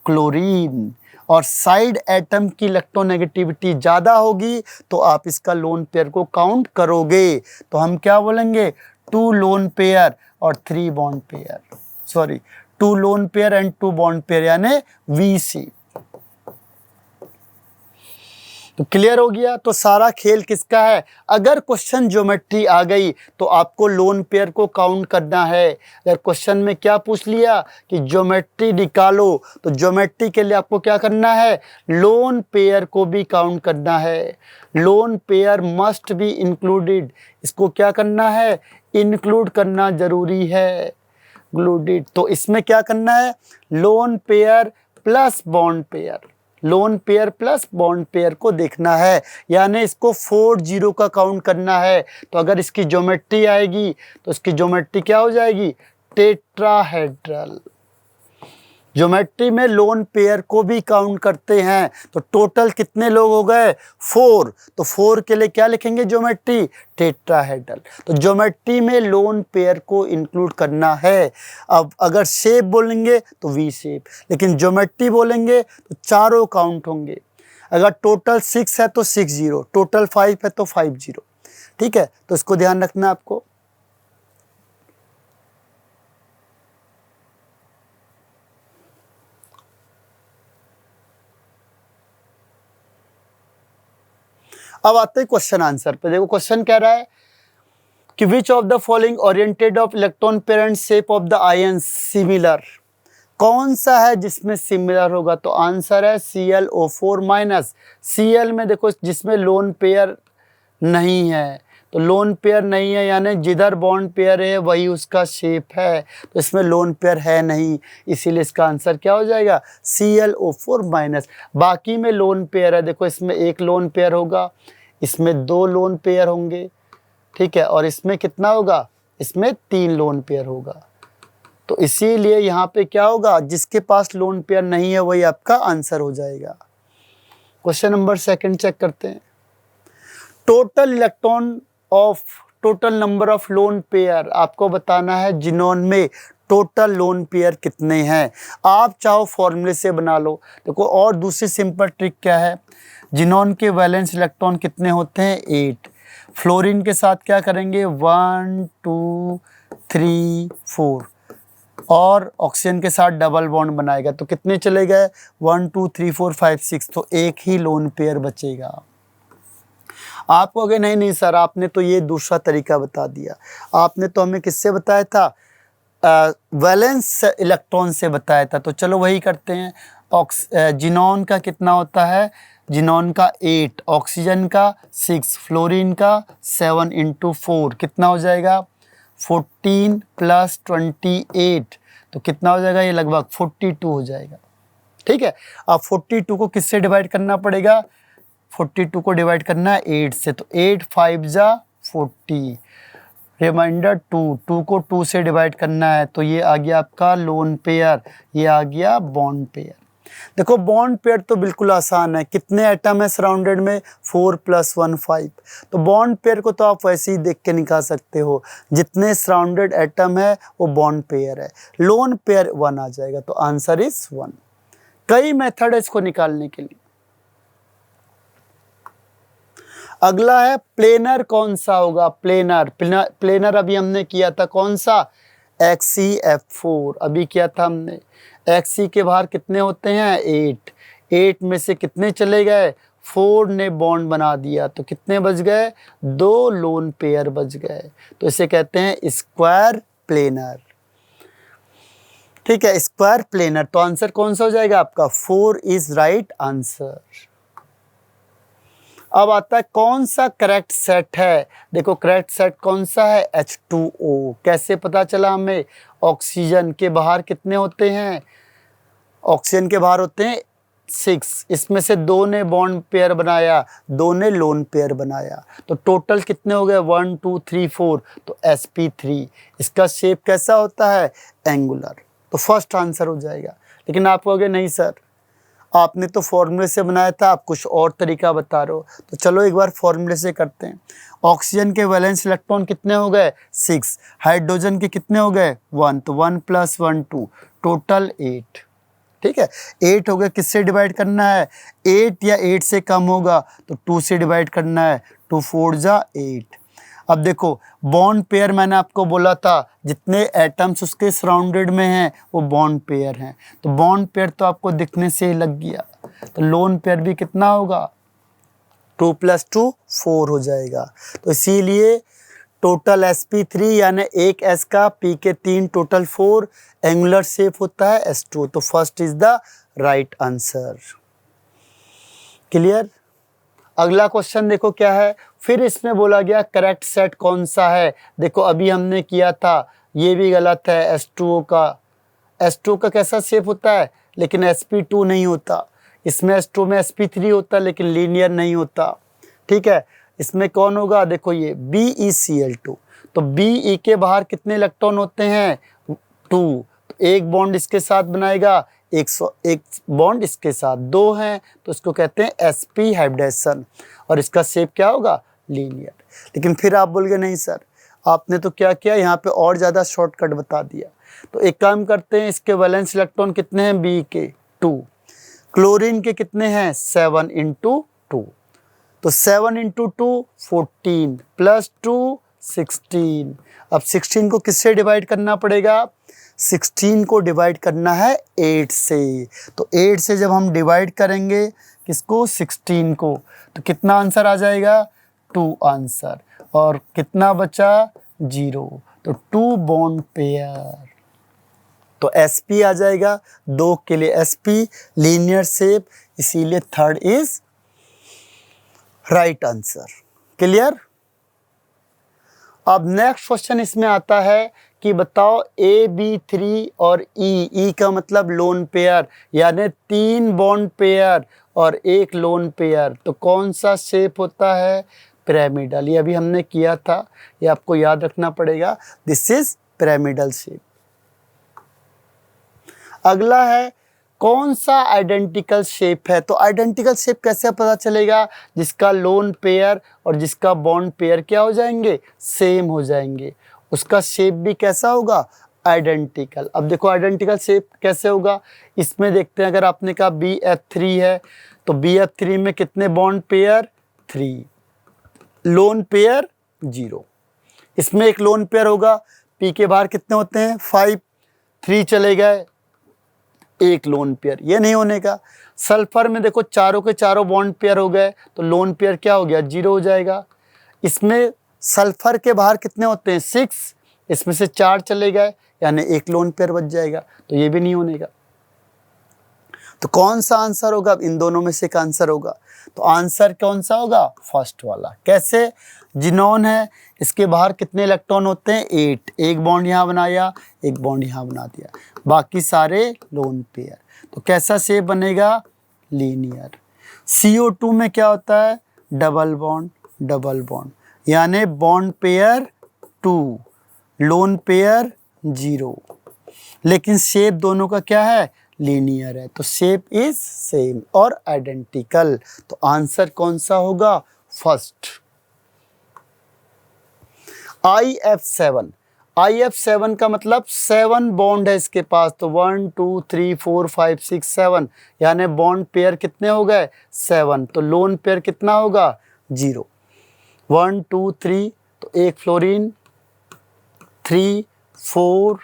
chlorine, और साइड एटम की इलेक्ट्रोनेगेटिविटी ज़्यादा होगी तो आप इसका लोन पेयर को काउंट करोगे। तो हम क्या बोलेंगे? 2 लोन पेयर और 3 bond pair, sorry 2 loan pair and 2 bond pair, यानी VC। तो क्लियर हो गया? तो सारा खेल किसका है? अगर क्वेश्चन ज्योमेट्री आ गई तो आपको लोन पेयर को काउंट करना है। अगर क्वेश्चन में क्या पूछ लिया कि ज्योमेट्री निकालो, तो ज्योमेट्री के लिए आपको क्या करना है? लोन पेयर को भी काउंट करना है। Lone pair must be included, इसको क्या करना है? इंक्लूड करना जरूरी है, इंक्लूडेड। तो इसमें क्या करना है? Lone pair plus bond pair, lone pair plus bond pair को देखना है, यानी इसको 4 0 का काउंट करना है। तो अगर इसकी ज्योमेट्री आएगी तो इसकी ज्योमेट्री क्या हो जाएगी? टेट्राहेड्रल। ज्योमेट्री में लोन पेयर को भी काउंट करते हैं। तो टोटल कितने लोग हो गए? 4। तो 4 के लिए क्या लिखेंगे ज्योमेट्री? टेट्राहेड्रल। तो ज्योमेट्री में लोन पेयर को इंक्लूड करना है। अब अगर शेप बोलेंगे तो वी शेप, लेकिन ज्योमेट्री बोलेंगे तो चारों काउंट होंगे। अगर टोटल 6 है तो 6 0, टोटल 5 है तो 5 0। ठीक है, तो इसको ध्यान रखना आपको। अब आते हैं क्वेश्चन आंसर पे। देखो क्वेश्चन कह रहा है कि which of the following oriented of electron pair and shape of the ion similar, कौन सा है जिसमें सिमिलर होगा? तो आंसर है ClO4 माइनस। Cl में देखो जिसमें लोन पेयर नहीं है, तो लोन पेयर नहीं है यानी जिधर बॉन्ड पेयर है वही उसका शेप है, तो इसमें लोन पेयर है नहीं, इसीलिए इसका आंसर क्या हो जाएगा? ClO4 minus. बाकी में लोन पेयर है, देखो इसमें एक लोन पेयर होगा, इसमें 2 लोन पेयर होंगे, ठीक है, और इसमें कितना होगा? इसमें 3 लोन पेयर होगा। तो इसीलिए यहाँ पे क्या होगा? जिसके पास लोन पेयर नहीं है वही आपका आंसर हो जाएगा। क्वेश्चन नंबर 2 चेक करते हैं। Total number of lone pair आपको बताना है जिनोन में टोटल लोन पेयर कितने हैं। आप चाहो फॉर्मूले से बना लो। देखो और दूसरी सिंपल ट्रिक क्या है? जिनोन के वैलेंस इलेक्ट्रॉन कितने होते हैं? 8। फ्लोरीन के साथ क्या करेंगे? 1 2 3 4, और ऑक्सीजन के साथ डबल बॉन्ड बनाएगा तो कितने चले गए? 1 2 3 4 5 6, तो एक ही लोन पेयर बचेगा। आप कहोगे नहीं नहीं सर आपने तो ये दूसरा तरीका बता दिया, आपने तो हमें किससे बताया था? वैलेंस इलेक्ट्रॉन से बताया था। तो चलो वही करते हैं। जिनोन का कितना होता है? जिनोन का 8, ऑक्सीजन का 6, फ्लोरीन का 7 × 4 कितना हो जाएगा? 14 + 28, तो कितना हो जाएगा? ये लगभग 42 हो जाएगा। ठीक है, अब 42 को किससे डिवाइड करना पड़ेगा? 42 को डिवाइड करना है 8 से, तो 8 5 जा 40, रिमाइंडर 2 को 2 से डिवाइड करना है, तो ये आ गया आपका लोन पेयर, ये आ गया बॉन्ड पेयर। देखो बॉन्ड पेयर तो बिल्कुल आसान है। कितने एटम है सराउंडेड में? 4 + 1 5। तो बॉन्ड पेयर को तो आप वैसे ही देख के निकाल सकते हो, जितने सराउंडेड एटम है वो बॉन्ड पेयर है। लोन पेयर 1 आ जाएगा, तो आंसर इज 1। कई मेथड है इसको निकालने के लिए। अगला है प्लेनर कौन सा होगा? प्लेनर अभी हमने किया था कौन सा? XeF4 अभी किया था हमने। Xe के बाहर कितने होते हैं? 8 में से कितने चले गए? 4 ने बॉन्ड बना दिया, तो कितने बच गए? 2 लोन पेयर बच गए। तो इसे कहते हैं स्क्वायर प्लेनर। ठीक है, स्क्वायर प्लेनर। तो आंसर कौन सा हो जाएगा आपका? 4 इज राइट आंसर। अब आता है कौन सा करेक्ट सेट है। देखो करेक्ट सेट कौन सा है? H2O। कैसे पता चला हमें? ऑक्सीजन के बाहर कितने होते हैं? ऑक्सीजन के बाहर होते हैं 6, इसमें से 2 ने बॉन्ड पेयर बनाया, 2 ने लोन पेयर बनाया, तो टोटल कितने हो गए? 1 2 3 4, तो sp3। इसका शेप कैसा होता है? एंगुलर। तो फर्स्ट आंसर हो जाएगा। लेकिन आप कहोगे नहीं सर, आपने तो फॉर्मूले से बनाया था, आप कुछ और तरीका बता रहे हो। तो चलो एक बार फॉर्मूले से करते हैं। ऑक्सीजन के वैलेंस इलेक्ट्रॉन कितने हो गए? 6। हाइड्रोजन के कितने हो गए? 1, तो 1 + 1 2, टोटल 8। ठीक है, 8 हो गया। किससे डिवाइड करना है? 8 या 8 से कम होगा तो 2 से डिवाइड करना है। 2 4 जा 8। अब देखो बॉन्ड पेयर मैंने आपको बोला था जितने एटम्स उसके सराउंडेड में हैं वो बॉन्ड पेयर हैं। तो बॉन्ड पेयर तो आपको दिखने से ही लग गया। तो लोन पेयर भी कितना होगा? 2 + 2 4 हो जाएगा। तो इसीलिए टोटल sp3 यानी एक s का p के 3 टोटल 4 एंगुलर शेप होता है S2। तो first is the right answer. Clear? अगला क्वेश्चन देखो क्या है। फिर इसमें बोला गया करेक्ट सेट कौन सा है। देखो अभी हमने किया था, ये भी गलत है। H2O का कैसा शेप होता है? लेकिन sp2 नहीं होता। इसमें H2O में sp3 होता है लेकिन लीनियर नहीं होता। ठीक है, इसमें कौन होगा? देखो ये BeCl2। तो Be के बाहर कितने इलेक्ट्रॉन होते हैं? 2। तो एक बॉन्ड इसके साथ बनाएगा, एक बॉन्ड इसके साथ, 2 हैं तो इसको कहते हैं sp हाइब्रिडेशन। और इसका शेप क्या होगा? लीनियर। लेकिन फिर आप बोल गए नहीं सर, आपने तो क्या किया यहाँ पे और ज़्यादा शॉर्टकट बता दिया। तो एक काम करते हैं, इसके वैलेंस इलेक्ट्रॉन कितने हैं? बी के 2। क्लोरीन के कितने हैं? 7 × 2। तो 7 × 2 14 + 2 16। अब 16 को किससे डिवाइड करना पड़ेगा? 16 को डिवाइड करना है 8 से। तो 8 से जब हम डिवाइड करेंगे किसको? 16 को, तो कितना आंसर आ जाएगा? 2 आंसर। और कितना बचा? 0। तो 2 बॉन्ड पेयर। तो sp आ जाएगा, 2 के लिए sp लीनियर शेप, इसीलिए third is right answer. Clear? अब नेक्स्ट क्वेश्चन इसमें आता है कि बताओ AB3 और E का मतलब लोन पेयर, यानी 3 बॉन्ड पेयर और 1 लोन पेयर। तो कौन सा शेप होता है? पिरामिडल। ये अभी हमने किया था, ये आपको याद रखना पड़ेगा। This is pyramidal shape. अगला है कौन सा आइडेंटिकल शेप है। तो आइडेंटिकल शेप कैसे पता चलेगा? जिसका लोन पेयर और जिसका बॉन्ड पेयर क्या हो जाएंगे? सेम हो जाएंगे। उसका शेप भी कैसा होगा? आइडेंटिकल। अब देखो आइडेंटिकल शेप कैसे होगा, इसमें देखते हैं। अगर आपने कहा BF3 है तो BF3 में कितने बॉन्ड पेयर? 3, loan pair 0। इसमें एक लोन पेयर होगा, P के बाहर कितने होते हैं? 5, 3 चले गए, एक लोन पेयर। ये नहीं होने का। सल्फर में देखो चारों के चारों बॉन्ड पेयर हो गए, तो लोन पेयर क्या हो गया? 0 हो जाएगा। इसमें सल्फर के बाहर कितने होते हैं? 6, इसमें से 4 चले गए, यानी एक लोन पेयर बच जाएगा, तो ये भी नहीं होने का। तो कौन सा आंसर होगा? अब इन दोनों में से एक आंसर होगा। तो आंसर कौन सा होगा? फर्स्ट वाला। कैसे? जिनोन है, इसके बाहर कितने इलेक्ट्रॉन होते हैं? 8। एक बॉन्ड यहाँ बनाया, एक बॉन्ड यहाँ बना दिया, बाकी सारे लोन पेयर। तो कैसा शेप बनेगा? लीनियर। CO2 में क्या होता है? डबल बॉन्ड, यानी बॉन्ड पेयर 2, लोन पेयर 0। लेकिन शेप दोनों का क्या है? लीनियर है। तो शेप इज सेम और आइडेंटिकल। तो आंसर कौन सा होगा? फर्स्ट। IF7 का मतलब 7 बॉन्ड है इसके पास। तो 1 2 3 4 5 6 7, यानी बॉन्ड पेयर कितने हो गए? 7। तो लोन पेयर कितना होगा? 0। 1 2 3, तो एक फ्लोरीन, 3 4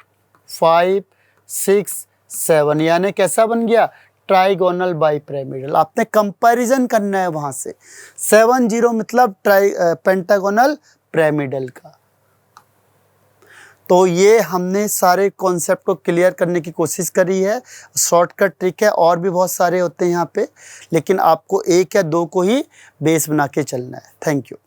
5 6 7, यानी कैसा बन गया? ट्राइगोनल बाइपिरामिडल, आपने कंपैरिजन करना है वहाँ से। 70 मतलब पेंटागोनल पिरामिडल का। तो ये हमने सारे कॉन्सेप्ट को क्लियर करने की कोशिश करी है। शॉर्टकट ट्रिक है, और भी बहुत सारे होते हैं यहाँ पे, लेकिन आपको 1 या 2 को ही बेस बना के चलना है। Thank you.